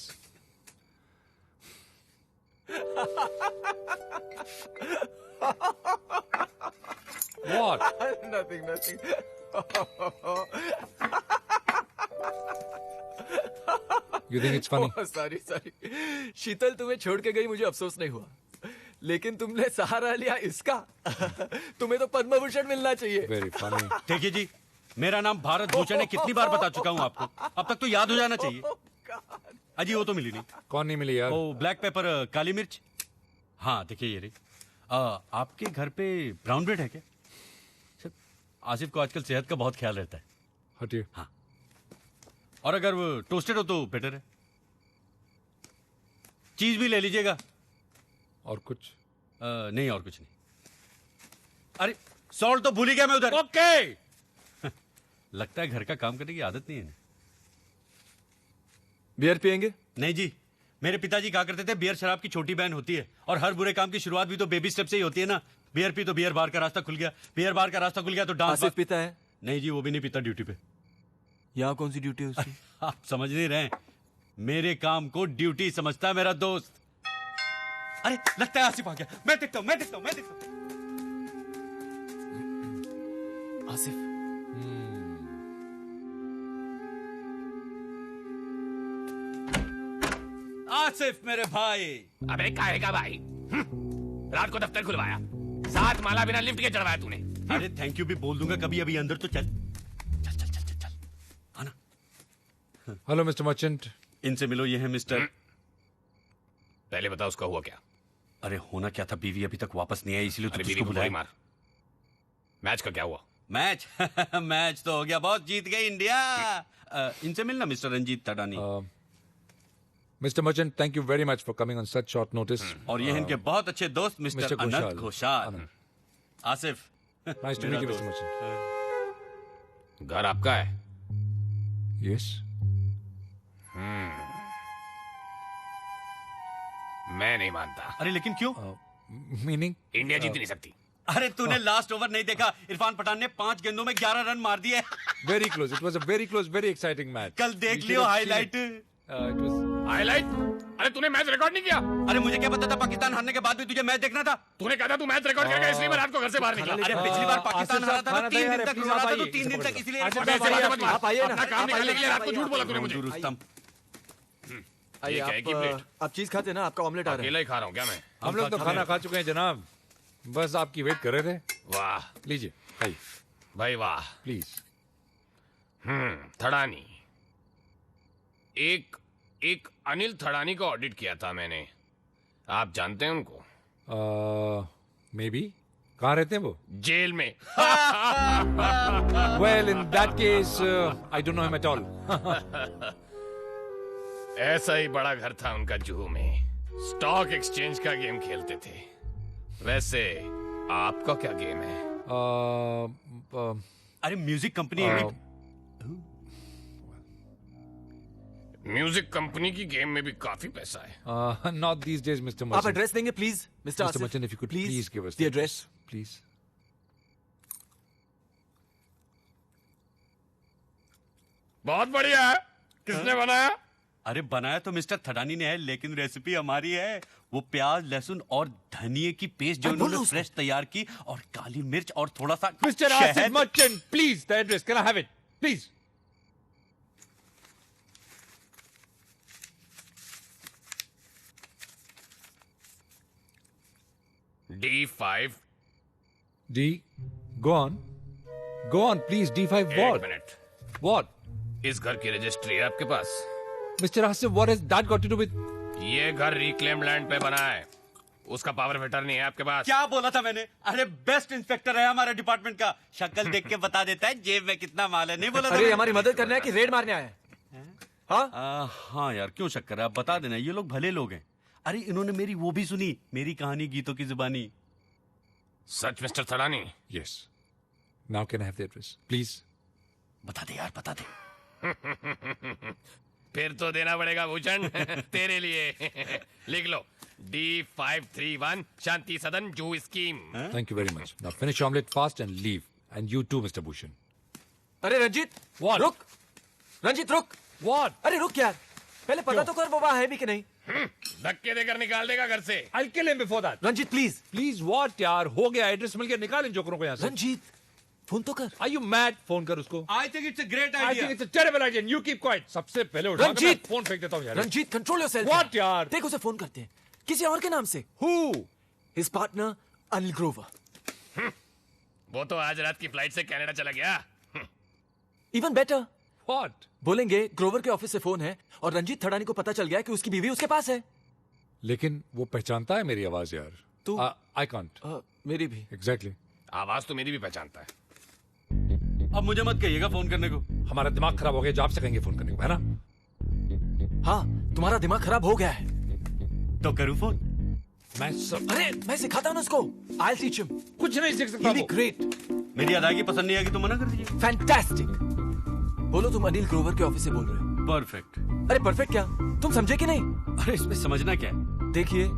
Speaker 15: What?
Speaker 16: Nothing.
Speaker 15: You think it's funny?
Speaker 16: Oh, sorry. शीतल तुम्हें छोड़ के गई, मुझे अफसोस नहीं हुआ, लेकिन तुमने सहारा लिया इसका। तुम्हें तो पद्म भूषण मिलना चाहिए।
Speaker 15: Very funny.
Speaker 6: देखिए जी, मेरा नाम भारत भूषण है, कितनी बार बता चुका हूँ आपको, अब तक तो याद हो जाना चाहिए। अजी वो तो मिली नहीं।
Speaker 15: कौन नहीं मिली यार?
Speaker 6: ओ ब्लैक पेपर, काली मिर्च। हाँ देखिए ये रही। आपके घर पे ब्राउन ब्रेड है क्या? सर, आसिफ को आजकल सेहत का बहुत ख्याल रहता है।
Speaker 15: हटिए।
Speaker 6: हाँ, और अगर वो टोस्टेड हो तो बेटर है। चीज भी ले लीजिएगा।
Speaker 15: और कुछ?
Speaker 6: नहीं और कुछ नहीं। अरे सॉल्ट तो भूल ही गया मैं उधर।
Speaker 15: ओके।
Speaker 6: लगता है घर का काम करने की आदत नहीं है ना।
Speaker 16: बियर पियेंगे?
Speaker 6: नहीं जी, मेरे पिताजी कहा करते थे बियर शराब की छोटी बहन होती है, और हर बुरे काम की शुरुआत भी तो बेबी स्टेप से ही होती है ना। बियर पी तो बियर बार का रास्ता खुल गया, बियर बार का रास्ता खुल गया तो डांस।
Speaker 16: आसिफ पीता है?
Speaker 6: नहीं जी, वो भी नहीं पीता ड्यूटी पे।
Speaker 16: यहाँ कौन सी ड्यूटी है उसकी?
Speaker 6: आप समझ नहीं रहे, मेरे काम को ड्यूटी समझता है मेरा दोस्त। अरे लगता है आसिफ आ गया, मैं देखता हूँ।
Speaker 16: आसिफ
Speaker 6: आसिफ मेरे भाई।
Speaker 11: अबे काहे का भाई? रात को दफ्तर खुलवाया, 7 माला बिना लिफ्ट के चढ़वाया तूने।
Speaker 6: अरे थैंक यू भी बोल दूंगा कभी, अभी अंदर तो चल।
Speaker 15: Hello mister merchant.
Speaker 6: इनसे मिलो, ये है मिस्टर।
Speaker 11: पहले बता उसका हुआ क्या?
Speaker 6: अरे होना क्या था, बीवी अभी तक वापस नहीं आई, इसलिए तो
Speaker 11: बीवी
Speaker 6: तुझको
Speaker 11: को
Speaker 6: बुलाया।
Speaker 11: मार। मैच का क्या हुआ?
Speaker 6: मैच मैच तो हो गया, बहुत जीत गई इंडिया। इनसे मिलना Mr Ranjeet Tadani.
Speaker 15: Mr Merchant, thank you very much for coming on such short notice.
Speaker 6: और ये इनके बहुत अच्छे दोस्त Mr Anant Ghoshal. Asif,
Speaker 15: nice to meet you Mr Merchant.
Speaker 11: घर आपका है?
Speaker 15: यस।
Speaker 11: मैं नहीं मानता।
Speaker 6: अरे लेकिन क्यों?
Speaker 15: मीनिंग?
Speaker 11: इंडिया जीत नहीं सकती।
Speaker 6: अरे तूने लास्ट ओवर नहीं देखा? इरफान पठान ने 5 गेंदों में 11 रन मार दिए।
Speaker 15: Very close, it was a very close, very exciting match.
Speaker 6: कल देख लियो हाईलाइट।
Speaker 11: हाईलाइट? अरे तूने मैच रिकॉर्ड नहीं किया?
Speaker 6: अरे मुझे क्या पता था पाकिस्तान हारने के बाद भी तुझे मैच देखना था?
Speaker 11: तूने कहा था तू मैच रिकॉर्ड करेगा, इसलिए मैं रात को घर से बाहर निकला।
Speaker 6: अरे पिछली बार पाकिस्तान हारा था ना, 3 दिन तक हारा था, तो 3 दिन तक इसलिए
Speaker 11: अपना काम निकालने के लिए रात को झूठ बोला तूने मुझे।
Speaker 6: रुस्तम,
Speaker 16: आप चीज खाते ना, आपका ऑमलेट आ रहा है।
Speaker 11: अकेला ही खा रहा हूँ क्या मैं?
Speaker 15: हम लोग तो खाना खा चुके हैं जनाब, बस आपकी वेट कर रहे थे।
Speaker 11: वाह,
Speaker 15: लीजिए खाइए
Speaker 11: भाई वाह।
Speaker 15: प्लीज।
Speaker 11: थड़ानी, एक अनिल थड़ानी का ऑडिट किया था मैंने। आप जानते हैं उनको?
Speaker 15: May be. कहाँ रहते हैं वो?
Speaker 11: जेल में।
Speaker 15: Well in that case I don't know him at all.
Speaker 11: ऐसा ही बड़ा घर था उनका जुहू में। स्टॉक एक्सचेंज का गेम खेलते थे। वैसे आपका क्या गेम है?
Speaker 6: अरे म्यूजिक कंपनी।
Speaker 11: म्यूजिक कंपनी की गेम में भी काफी पैसा है।
Speaker 15: नॉट दीस डेज मिस्टर
Speaker 16: आप एड्रेस देंगे please mister Asif?
Speaker 15: Merchant, if you could please give us
Speaker 16: the address
Speaker 15: please.
Speaker 11: बहुत बढ़िया है। किसने बनाया?
Speaker 6: अरे बनाया तो मिस्टर थडानी ने है, लेकिन रेसिपी हमारी है। वो प्याज, लहसुन और धनिए की पेस्ट जो उन्होंने फ्रेश तैयार की, और काली मिर्च और थोड़ा सा
Speaker 15: mister Asif merchant, please the address, can I have it please?
Speaker 11: D5।
Speaker 15: D, go on please। D5 what?
Speaker 11: एक मिनट।
Speaker 15: What?
Speaker 11: इस घर की रजिस्ट्री है आपके पास?
Speaker 15: Mr. Asif, what has that got to do with?
Speaker 11: ये घर रिक्लेम लैंड पे बना है, उसका पावर ऑफ अटर्नी है आपके पास?
Speaker 6: क्या बोला था मैंने? अरे बेस्ट इंस्पेक्टर है हमारे डिपार्टमेंट का, शक्ल देख के बता देता है जेब में कितना माल है। नहीं बोला था?
Speaker 16: अरे हमारी मदद करना है कि रेड मारने आए?
Speaker 6: हाँ यार, क्यों शक कर रहा है? आप बता देना, ये लोग भले लोग हैं। अरे इन्होंने मेरी वो भी सुनी, मेरी कहानी गीतों की जुबानी।
Speaker 11: सच mister Thadani?
Speaker 15: Yes. Now can I have the address, please?
Speaker 6: बता दे यार, बता दे।
Speaker 11: फिर तो देना पड़ेगा भूषण तेरे लिए। लिख लो, D531 शांति सदन जू scheme.
Speaker 15: Thank you very much. Now finish your omelette fast and leave. And you too, Mr. Bhushan.
Speaker 16: अरे रंजीत,
Speaker 15: What?
Speaker 16: रुक। रंजीत रुक।
Speaker 15: What?
Speaker 16: अरे रुक यार, पहले पता तो कर वो वहाँ है भी कि नहीं।
Speaker 11: धक्के देकर निकाल देगा घर से।
Speaker 15: I'll kill him before that.
Speaker 16: Ranjit please.
Speaker 15: Please what यार, हो गया, एड्रेस मिल गया, निकाल इन जोकरों को यहाँ से।
Speaker 16: रंजीत फोन तो कर।
Speaker 15: Are you mad? फोन कर उसको।
Speaker 6: I think it's a great
Speaker 15: I
Speaker 6: idea.
Speaker 15: think it's a terrible idea and you keep quiet. सबसे पहले उठा के मैं फोन फेंक देता हूँ यार।
Speaker 16: Ranjit control yourself.
Speaker 15: What यार?
Speaker 16: देख उसे फोन करते हैं किसी और के नाम से।
Speaker 15: Who?
Speaker 16: His partner Anil Grover.
Speaker 11: वो तो आज रात की फ्लाइट से कनाडा चला गया।
Speaker 16: Even better.
Speaker 15: What?
Speaker 16: बोलेंगे ग्रोवर के ऑफिस से फोन है और रंजीत थड़ानी को पता चल गया कि उसकी बीवी उसके पास है।
Speaker 15: लेकिन वो पहचानता है मेरी आवाज यार।
Speaker 16: तू?
Speaker 15: I can't.
Speaker 16: मेरी भी।
Speaker 15: Exactly.
Speaker 11: आवाज तो मेरी भी पहचानता है।
Speaker 6: अब मुझे मत कहिएगा फोन करने को।
Speaker 15: हमारा दिमाग खराब हो गया जो आपसे कहेंगे फोन करने को, है ना?
Speaker 16: हाँ, तुम्हारा दिमाग खराब हो गया है।
Speaker 6: तो करूँ फोन?
Speaker 16: अरे मैं सिखाता हूँ ना उसको। I'll teach him.
Speaker 15: कुछ नहीं सीख सकता वो।
Speaker 16: ग्रेट।
Speaker 6: मेरी अदायगी पसंद नहीं आएगी तो मना कर दीजिए।
Speaker 16: फैंटास्टिक। बोलो तुम अनिल ग्रोवर के ऑफिस से बोल रहे हो।
Speaker 6: परफेक्ट।
Speaker 16: अरे परफेक्ट क्या, तुम समझे कि नहीं?
Speaker 6: अरे इसमें समझना क्या है?
Speaker 16: देखिए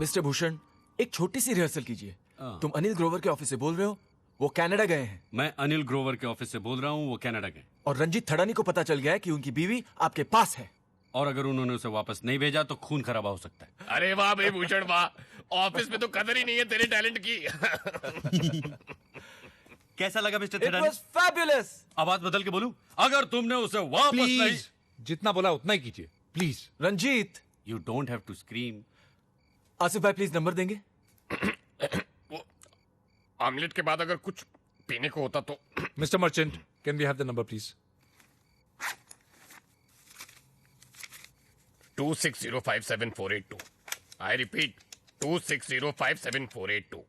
Speaker 16: मिस्टर भूषण, एक छोटी सी रिहर्सल कीजिए। तुम अनिल ग्रोवर के ऑफिस से बोल रहे हो, वो कनाडा गए हैं।
Speaker 6: मैं अनिल ग्रोवर के ऑफिस से बोल रहा हूँ, वो कनाडा गए।
Speaker 16: और रंजीत थड़ानी को पता चल गया है कि उनकी बीवी आपके पास है।
Speaker 6: और अगर उन्होंने उसे वापस नहीं भेजा तो खून खराबा हो सकता है।
Speaker 11: अरे वाह भाई भूषण वाह, ऑफिस में तो कदर ही नहीं है तेरे टैलेंट की।
Speaker 6: कैसा लगा mister
Speaker 16: It
Speaker 6: Thadani?
Speaker 16: was fabulous.
Speaker 6: आवाज बदल के बोलूं? अगर तुमने उसे वापस नहीं,
Speaker 15: प्लीज जितना बोला उतना ही कीजिए please.
Speaker 16: Ranjit,
Speaker 6: you don't have to scream.
Speaker 16: Asif भाई प्लीज नंबर देंगे?
Speaker 11: ऑमलेट के बाद अगर कुछ पीने को होता तो।
Speaker 15: Mister Merchant, can we have the number please?
Speaker 11: 26057482। I repeat 26057482।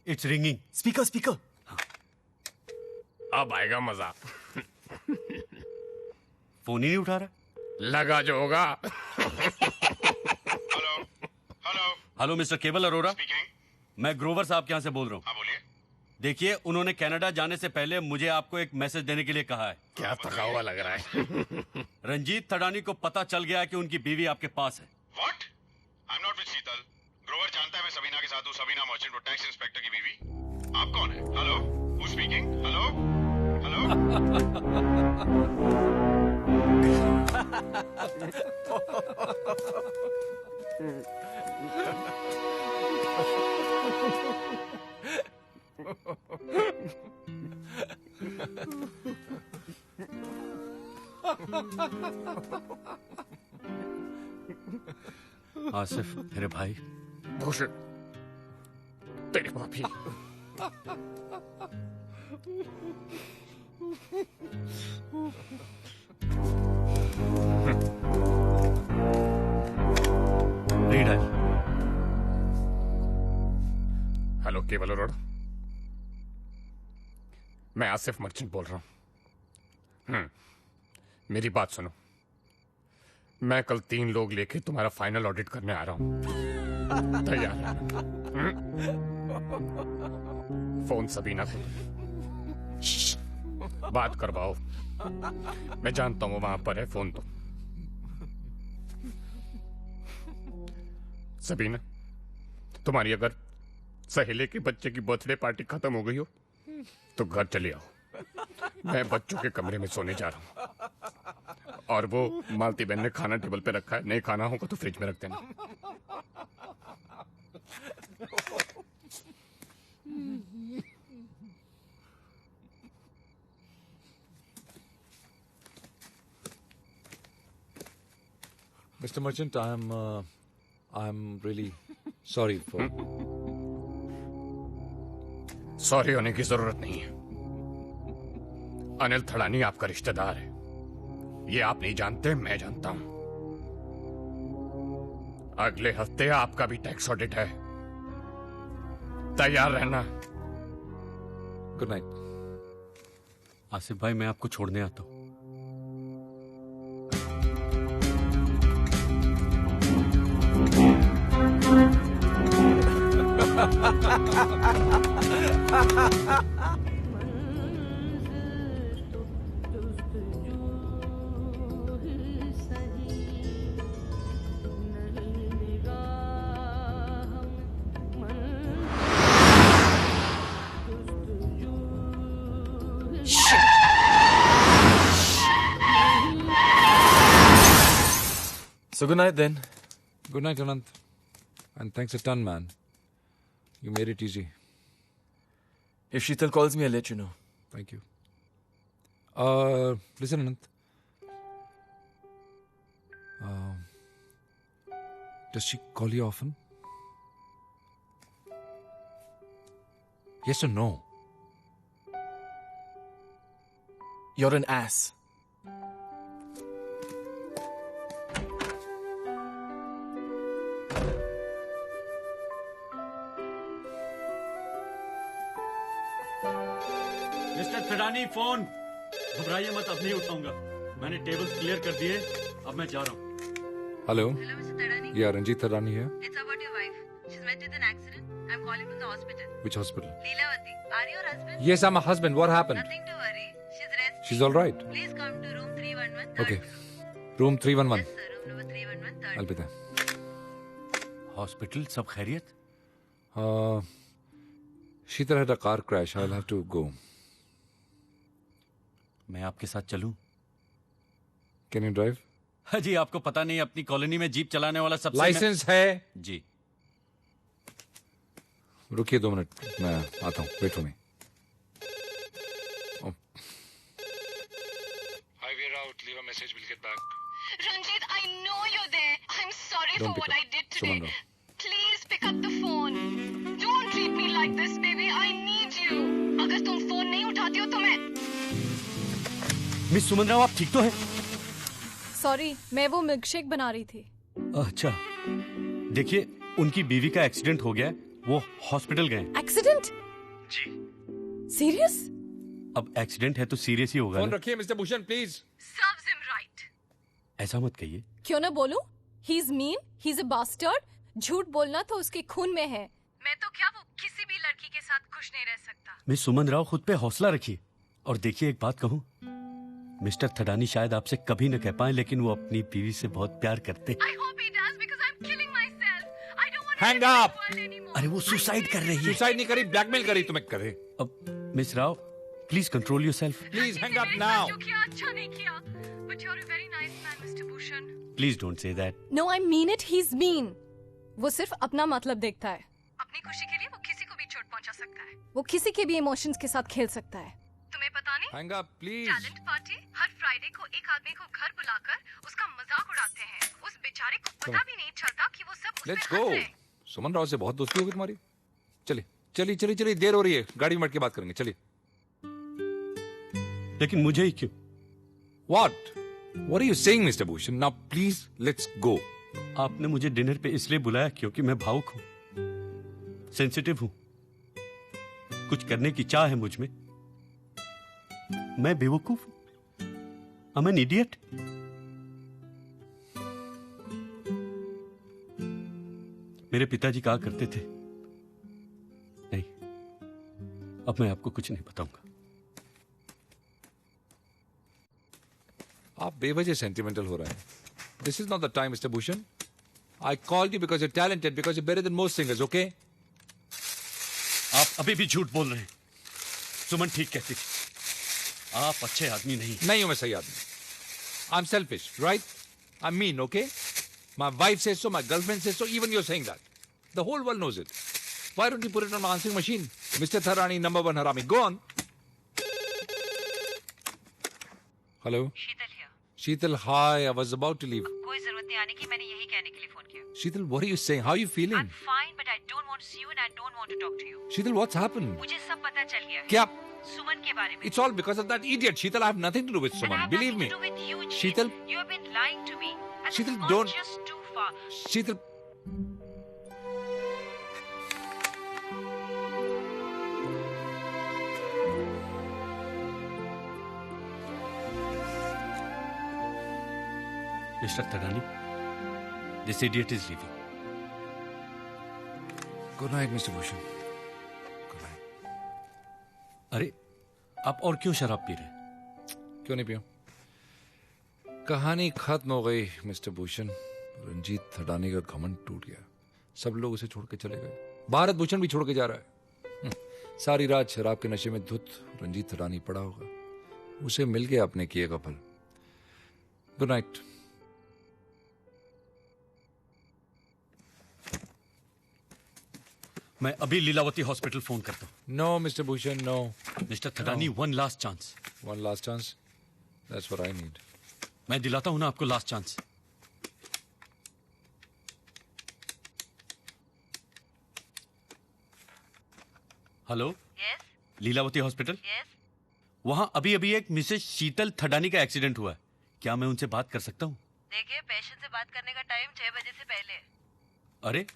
Speaker 6: It's ringing.
Speaker 16: Speaker speaker.
Speaker 11: अब आएगा मजा।
Speaker 6: फोन ही नहीं उठा रहा।
Speaker 11: लगा जो होगा।
Speaker 6: हेलो मिस्टर केवल अरोरा, मैं ग्रोवर साहब के यहाँ से बोल रहा हूँ। देखिए, उन्होंने कनाडा जाने से पहले मुझे आपको एक मैसेज देने के लिए कहा है।
Speaker 11: क्या थका हुआ लग रहा है।
Speaker 6: रंजीत थडानी को पता चल गया है कि उनकी बीवी आपके पास है।
Speaker 17: What? I'm not with शीतल। ग्रोवर जानता है मैं सबीना के साथ हूँ। सबीना मर्चेंट, वो टैक्स इंस्पेक्टर की बीवी। आप कौन है? Hello, who speaking? Hello, hello.
Speaker 6: Asif मेरे भाई।
Speaker 11: भूषण तेरे भाभी।
Speaker 6: रीडायल।
Speaker 11: हेलो केवल अरोड़ा, मैं आसिफ मर्चेंट बोल रहा हूं। मेरी बात सुनो, मैं कल 3 लोग लेके तुम्हारा फाइनल ऑडिट करने आ रहा हूं। तैयार है? फोन सबीना को बात करवाओ। मैं जानता हूं वहां पर है, फोन तो। सबीना, तुम्हारी अगर सहेले के बच्चे की बर्थडे पार्टी खत्म हो गई हो तो घर चले आओ। मैं बच्चों के कमरे में सोने जा रहा हूं। और वो मालती बहन ने खाना टेबल पे रखा है, नहीं खाना होगा तो फ्रिज में रख देना।
Speaker 15: Mr. Merchant, I'm really sorry for.
Speaker 11: Sorry होने की जरूरत नहीं है। अनिल थड़ानी आपका रिश्तेदार है, ये आप नहीं जानते, मैं जानता हूं। अगले हफ्ते आपका भी टैक्स ऑडिट है, तैयार रहना।
Speaker 15: Good night.
Speaker 6: आसिफ भाई, मैं आपको छोड़ने आता हूं।
Speaker 16: So good night then.
Speaker 15: Good night, Anant. And thanks a ton, man. You made it easy.
Speaker 16: If Sheetal calls me, I'll let you know.
Speaker 15: Thank you. Listen, Anant. Does she call you often? Yes or no?
Speaker 16: You're an ass.
Speaker 6: Mister Thadani, phone. घबराइए मत, अब नहीं उठाऊंगा। मैंने tables clear कर दिए, अब मैं जा रहा हूँ।
Speaker 15: Hello?
Speaker 19: Hello, Mr. Thadani.
Speaker 15: Yeah, Ranjit Thadani here.
Speaker 19: It's about your wife. She's met with an accident. I'm calling from the hospital.
Speaker 15: Which hospital?
Speaker 19: Leelavati, are you her husband?
Speaker 15: Yes, I'm a husband. What happened?
Speaker 19: Nothing to worry. She's resting.
Speaker 15: She's all right.
Speaker 19: Please come to room 311.
Speaker 15: Okay. Room 311.
Speaker 19: Yes, sir. Room number 311. Third.
Speaker 15: I'll be there.
Speaker 6: Hospital सब खैरियत?
Speaker 15: Sheetal had a car crash. I'll have to go.
Speaker 6: मैं आपके साथ चलूं?
Speaker 15: Can you drive?
Speaker 6: हाँ जी, आपको पता नहीं, अपनी कॉलोनी में जीप चलाने वाला सबसे
Speaker 15: लाइसेंस है?
Speaker 6: जी।
Speaker 15: रुकिए 2 मिनट, मैं आता हूँ, wait for me.
Speaker 14: Hi, we're out. Leave a message. We'll get back.
Speaker 9: Ranjit, I know you're there. I'm sorry
Speaker 15: Don't
Speaker 9: for
Speaker 15: pick
Speaker 9: what
Speaker 15: up.
Speaker 9: I did today.
Speaker 15: Suman Rao.
Speaker 9: Please pick up the phone. Don't treat me like this, baby. I need you. अगर तुम phone नहीं उठाती हो तो मैं
Speaker 6: miss सुमन राव, आप ठीक तो हैं?
Speaker 9: सॉरी, मैं वो मिल्कशेक बना रही थी।
Speaker 6: अच्छा, देखिए उनकी बीवी का एक्सीडेंट हो गया है, वो हॉस्पिटल गए।
Speaker 9: एक्सीडेंट?
Speaker 6: जी।
Speaker 9: सीरियस?
Speaker 6: अब एक्सीडेंट है तो सीरियस ही होगा
Speaker 1: फोन
Speaker 6: ना?
Speaker 1: रखिए mister Bhushan please.
Speaker 9: Serves him right.
Speaker 6: ऐसा मत कहिए।
Speaker 9: क्यों ना बोलूं? He's mean, he's a bastard. झूठ बोलना तो उसके खून में है। मैं तो क्या, वो किसी भी लड़की के साथ खुश नहीं रह सकता।
Speaker 6: मिस सुमन राव, खुद पे हौसला रखिए। और देखिए एक बात कहूँ, मिस्टर थडानी शायद आपसे कभी न कह पाए, लेकिन वो अपनी बीवी से बहुत प्यार करते।
Speaker 9: I hope he does because I'm killing myself. I don't want
Speaker 1: Hang up!
Speaker 6: अरे वो सुसाइड कर रही है।
Speaker 1: सुसाइड नहीं करी, ब्लैकमेल करी तुम्हें करे।
Speaker 6: अब miss Rao, please control yourself.
Speaker 1: Please hang up now.
Speaker 9: जो किया अच्छा नहीं किया। But you're a very nice man, Mr. Bhushan.
Speaker 6: Please don't say that.
Speaker 9: No, I mean it. He's mean. वो सिर्फ अपना मतलब देखता है। अपनी खुशी के लिए वो किसी को भी चोट पहुंचा सकता है। वो किसी के भी इमोशंस के साथ खेल सकता है। तुम्हें पता नहीं?
Speaker 1: Hang up please.
Speaker 9: Talent party her Friday को एक आदमी को घर बुलाकर उसका मजाक उड़ाते हैं। उस बेचारे को पता भी नहीं चलता कि वो सब उससे
Speaker 1: लेट्स
Speaker 9: हंस
Speaker 1: गो।
Speaker 9: रहे हैं।
Speaker 1: सुमन राव से बहुत दोस्ती होगी तुम्हारी। चलिए चलिए चलिए चलिए, देर हो रही है, गाड़ी में बैठ के बात करेंगे, चलिए।
Speaker 6: लेकिन मुझे ही क्यों?
Speaker 1: What are you saying, Mr. Bhushan? Now please let's go.
Speaker 6: आपने मुझे डिनर पे इसलिए बुलाया क्योंकि मैं भावुक हूँ, सेंसिटिव हूँ, कुछ करने की चाह है मुझ में। मैं बेवकूफ हूँ, I'm an idiot. मेरे पिताजी कहा करते थे, नहीं, अब मैं आपको कुछ नहीं बताऊंगा।
Speaker 1: आप बेवजह सेंटिमेंटल हो रहे हैं। This is not the time, Mr. Bhushan. I called you because you're talented, because you're better than most singers, okay?
Speaker 6: आप अभी भी झूठ बोल रहे हैं। सुमन ठीक कहती थी, आप अच्छे आदमी नहीं
Speaker 1: हूं मैं सही आदमी। I'm selfish, right? I'm mean, okay? My wife says so, my girlfriend says so, even you're saying that. The whole world knows it. Why don't you put it on my answering machine? Mr. Tharani, number 1 harami. Go on. Hello?
Speaker 3: Sheetal here.
Speaker 1: Sheetal, hi. I was about to leave.
Speaker 3: कोई जरूरत नहीं आने की, मैंने यही कहने के लिए फोन किया।
Speaker 1: Sheetal, what are you saying? How are you feeling?
Speaker 3: I'm fine, but I don't want to see you and I don't want to talk to you.
Speaker 1: Sheetal, what's happened?
Speaker 3: मुझे सब पता चल गया है।
Speaker 1: क्या?
Speaker 3: सुमन के बारे में।
Speaker 1: It's all because of that idiot. Sheetal, I have nothing to do with
Speaker 3: And I
Speaker 1: Suman.
Speaker 3: have
Speaker 1: Believe me.
Speaker 3: nothing to do with you, Jeet.
Speaker 1: Sheetal,
Speaker 3: You have been lying to me. And
Speaker 1: Sheetal,
Speaker 3: this has gone
Speaker 1: don't-
Speaker 3: just too far.
Speaker 1: Sheetal.
Speaker 6: Mister Thadani, this idiot is leaving.
Speaker 1: Good night, Mr. Bhushan.
Speaker 6: अरे आप और क्यों शराब P रहे हैं?
Speaker 1: क्यों नहीं पियो? कहानी खत्म हो गई मिस्टर भूषण। रंजीत थडानी का घमंड टूट गया, सब लोग उसे छोड़ के चले गए। भारत भूषण भी छोड़ के जा रहा है। सारी रात शराब के नशे में धुत रंजीत थडानी पड़ा होगा, उसे मिल गया अपने किए का फल। Good night.
Speaker 6: मैं अभी लीलावती हॉस्पिटल फोन करता हूँ।
Speaker 1: No mister Bhushan, no.
Speaker 6: Mister Thadani, one last chance.
Speaker 1: One last chance? That's what I need.
Speaker 6: मैं दिलाता हूँ ना आपको last chance. Hello?
Speaker 3: Yes?
Speaker 6: Lilavati hospital?
Speaker 3: Yes?
Speaker 6: वहां अभी अभी एक मिसेस शीतल थडानी का एक्सीडेंट हुआ है, क्या मैं उनसे बात कर सकता हूँ?
Speaker 3: देखिए, पेशेंट से बात करने का टाइम 6 बजे से पहले है।
Speaker 6: अरे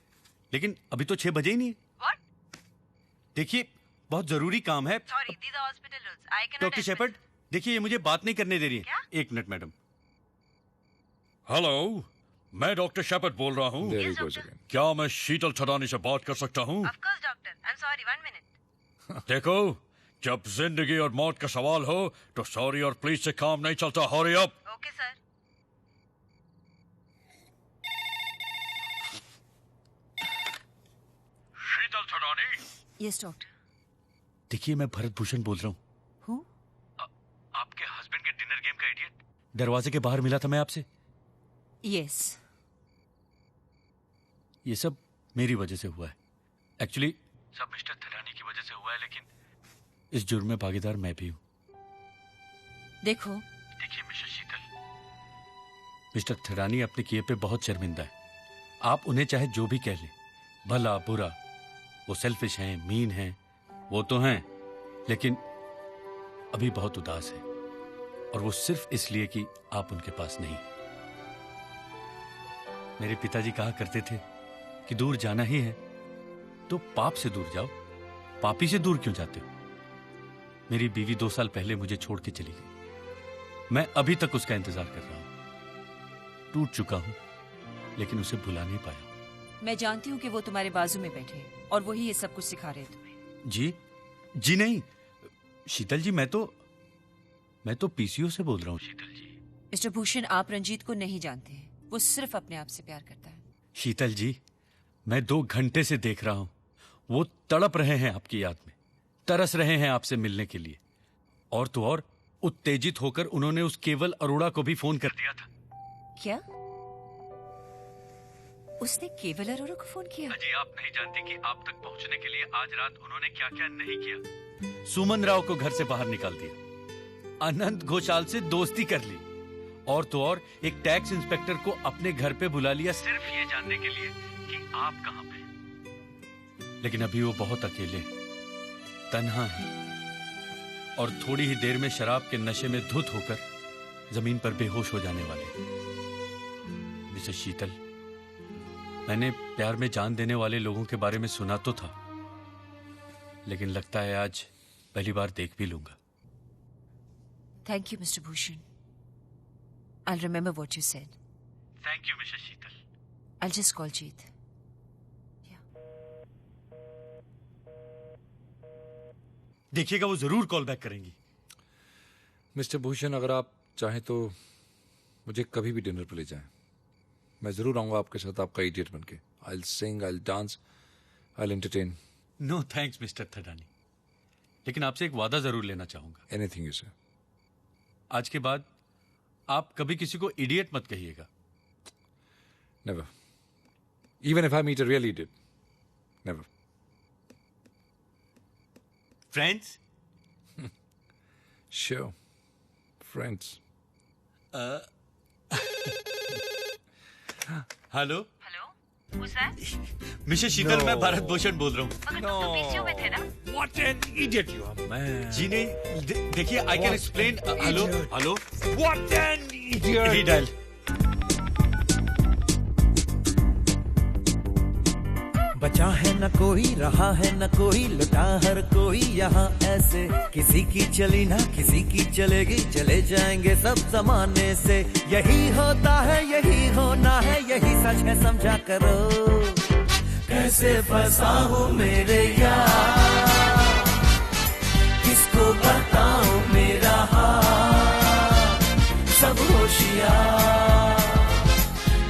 Speaker 6: लेकिन अभी तो 6 बजे ही नहीं है।
Speaker 3: What?
Speaker 6: देखिए बहुत जरूरी काम है।
Speaker 3: Sorry, these are hospital rules. I cannot
Speaker 6: doctor
Speaker 3: admit-
Speaker 6: Shepard, देखिए ये मुझे बात नहीं करने दे रही है। एक मिनट मैडम।
Speaker 20: हेलो, मैं डॉक्टर शेपर्ड बोल रहा हूँ।
Speaker 3: Yes, doctor.
Speaker 20: क्या मैं शीतल थडानी से बात कर सकता हूँ?
Speaker 3: Of course, doctor. I'm sorry, 1 minute.
Speaker 20: देखो, जब जिंदगी और मौत का सवाल हो तो सॉरी और प्लीज से काम नहीं चलता। Hurry up.
Speaker 3: Okay, sir.
Speaker 20: शीतल थडानी।
Speaker 3: Yes, doctor.
Speaker 6: देखिए मैं भरत भूषण बोल रहा हूँ।
Speaker 3: Who?
Speaker 6: आपके हस्बैंड के डिनर गेम का इडियट। दरवाजे के बाहर मिला था मैं आपसे।
Speaker 3: Yes.
Speaker 6: ये सब मेरी वजह से हुआ है। एक्चुअली सब मिस्टर थिरानी की वजह से हुआ है, लेकिन इस जुर्म में भागीदार मैं भी हूँ।
Speaker 3: देखिए
Speaker 6: मिस्टर शीतल, मिस्टर थिरानी अपने किए पे बहुत शर्मिंदा है। आप उन्हें चाहे जो भी कह लें, भला बुरा, वो सेल्फिश हैं, मीन हैं, वो तो हैं, लेकिन अभी बहुत उदास है, और वो सिर्फ इसलिए कि आप उनके पास नहीं। मेरे पिताजी कहा करते थे कि दूर जाना ही है तो पाप से दूर जाओ, पापी से दूर क्यों जाते हो? मेरी बीवी 2 साल पहले मुझे छोड़ के चली गई। मैं अभी तक उसका इंतजार कर रहा हूं। टूट चुका हूं, लेकिन उसे भुला नहीं पाया।
Speaker 3: मैं जानती हूँ कि वो तुम्हारे बाजू में बैठे हैं और वही ये सब कुछ सिखा रहे हैं तुम्हें।
Speaker 6: जी नहीं शीतल जी, मैं तो पीसीओ से बोल रहा हूँ। शीतल जी,
Speaker 3: मिस्टर भूषण, आप रंजीत को नहीं जानते हैं। वो सिर्फ अपने आप से प्यार करता है।
Speaker 6: शीतल जी, मैं 2 घंटे से देख रहा हूं, वो तड़प रहे हैं आपकी याद में, तरस रहे हैं आपसे मिलने के लिए। और तो और उत्तेजित होकर उन्होंने उस केवल अरोड़ा को भी फोन कर दिया था।
Speaker 3: क्या? उसने केवल अरोड़ा को फोन किया?
Speaker 6: अजी, आप नहीं जानते कि आप तक पहुंचने के लिए आज रात उन्होंने क्या क्या नहीं किया। सुमन राव को घर से बाहर निकाल दिया, अनंत घोषाल से दोस्ती कर ली, और तो और एक टैक्स इंस्पेक्टर को अपने घर पे बुला लिया, सिर्फ ये जानने के लिए कि आप कहां पे। लेकिन अभी वो बहुत अकेले, तन्हा है, और थोड़ी ही देर में शराब के नशे में धुत होकर जमीन पर बेहोश हो जाने वाले। मिसेस शीतल, मैंने प्यार में जान देने वाले लोगों के बारे में सुना तो था, लेकिन लगता है आज पहली बार देख भी लूंगा।
Speaker 3: Thank you mister Bhushan. I'll remember what you said.
Speaker 6: Thank you, Mrs. Sheetal.
Speaker 3: I'll just call Jeet.
Speaker 6: देखिएगा, वो जरूर कॉल बैक करेंगी।
Speaker 1: मिस्टर भूषण, अगर आप चाहें तो मुझे कभी भी डिनर पर ले जाएं। मैं जरूर आऊंगा आपके साथ, आपका इडियट बनके। I'll sing, I'll dance, I'll entertain.
Speaker 6: No thanks, Mr Thirani. लेकिन आपसे एक वादा जरूर लेना चाहूंगा।
Speaker 1: Anything you say.
Speaker 6: आज के बाद आप कभी किसी को इडियट मत कहिएगा।
Speaker 1: Never. Even if I meet a real idiot. Never.
Speaker 6: Friends?
Speaker 1: Sure. Friends.
Speaker 6: Hello.
Speaker 19: Who's that?
Speaker 6: Mrs Sheetal, मैं भारत भूषण बोल रहा हूँ।
Speaker 19: मगर तुम तो पीसीओ में थे ना?
Speaker 1: What an idiot you are, man.
Speaker 6: जी नहीं, देखिए, I can explain. Hello, hello.
Speaker 1: What an idiot.
Speaker 6: Redial.
Speaker 21: बचा है न कोई, रहा है न कोई, लुटा हर कोई यहाँ ऐसे। किसी की चली ना किसी की चलेगी, चले जाएंगे सब जमाने से। यही होता है, यही होना है, यही सच है, समझा करो। कैसे फंसा हूँ मेरे यार, किसको बताऊँ मेरा हाल। सब होशियार,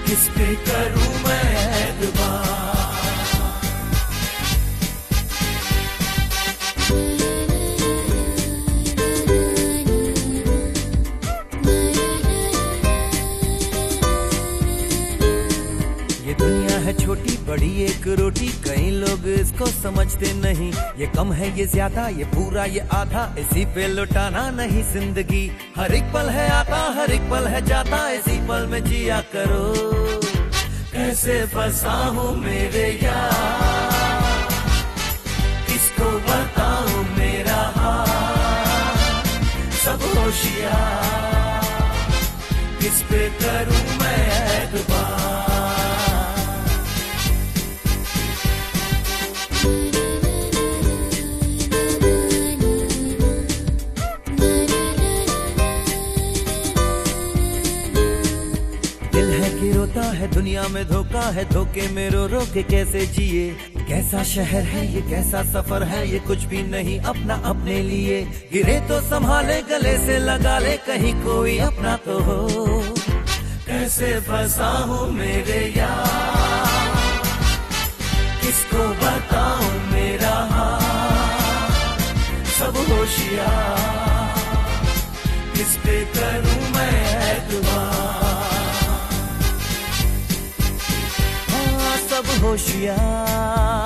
Speaker 21: किस पे करूँ मैं एतबार। है छोटी बड़ी एक रोटी, कई लोग इसको समझते नहीं। ये कम है, ये ज्यादा, ये पूरा, ये आधा, इसी पे लुटाना नहीं जिंदगी। हर एक पल है आता, हर एक पल है जाता, इसी पल में जिया करो। कैसे फंसा हूँ मेरे यार, किसको बताऊँ मेरा हाल। सब होशियार, किस पे करूँ मैं एतबार। रोता है दुनिया में धोखा है, धोखे में रो रो के कैसे जिए। कैसा शहर है ये, कैसा सफर है ये, कुछ भी नहीं अपना अपने लिए। गिरे तो संभाले, गले से लगा ले, कहीं कोई अपना तो हो। कैसे फंसा हूँ मेरे यार, किसको बताऊँ मेरा हाल। सब होशियार, किस पे करूँ मैं एतबार। सब होशियार,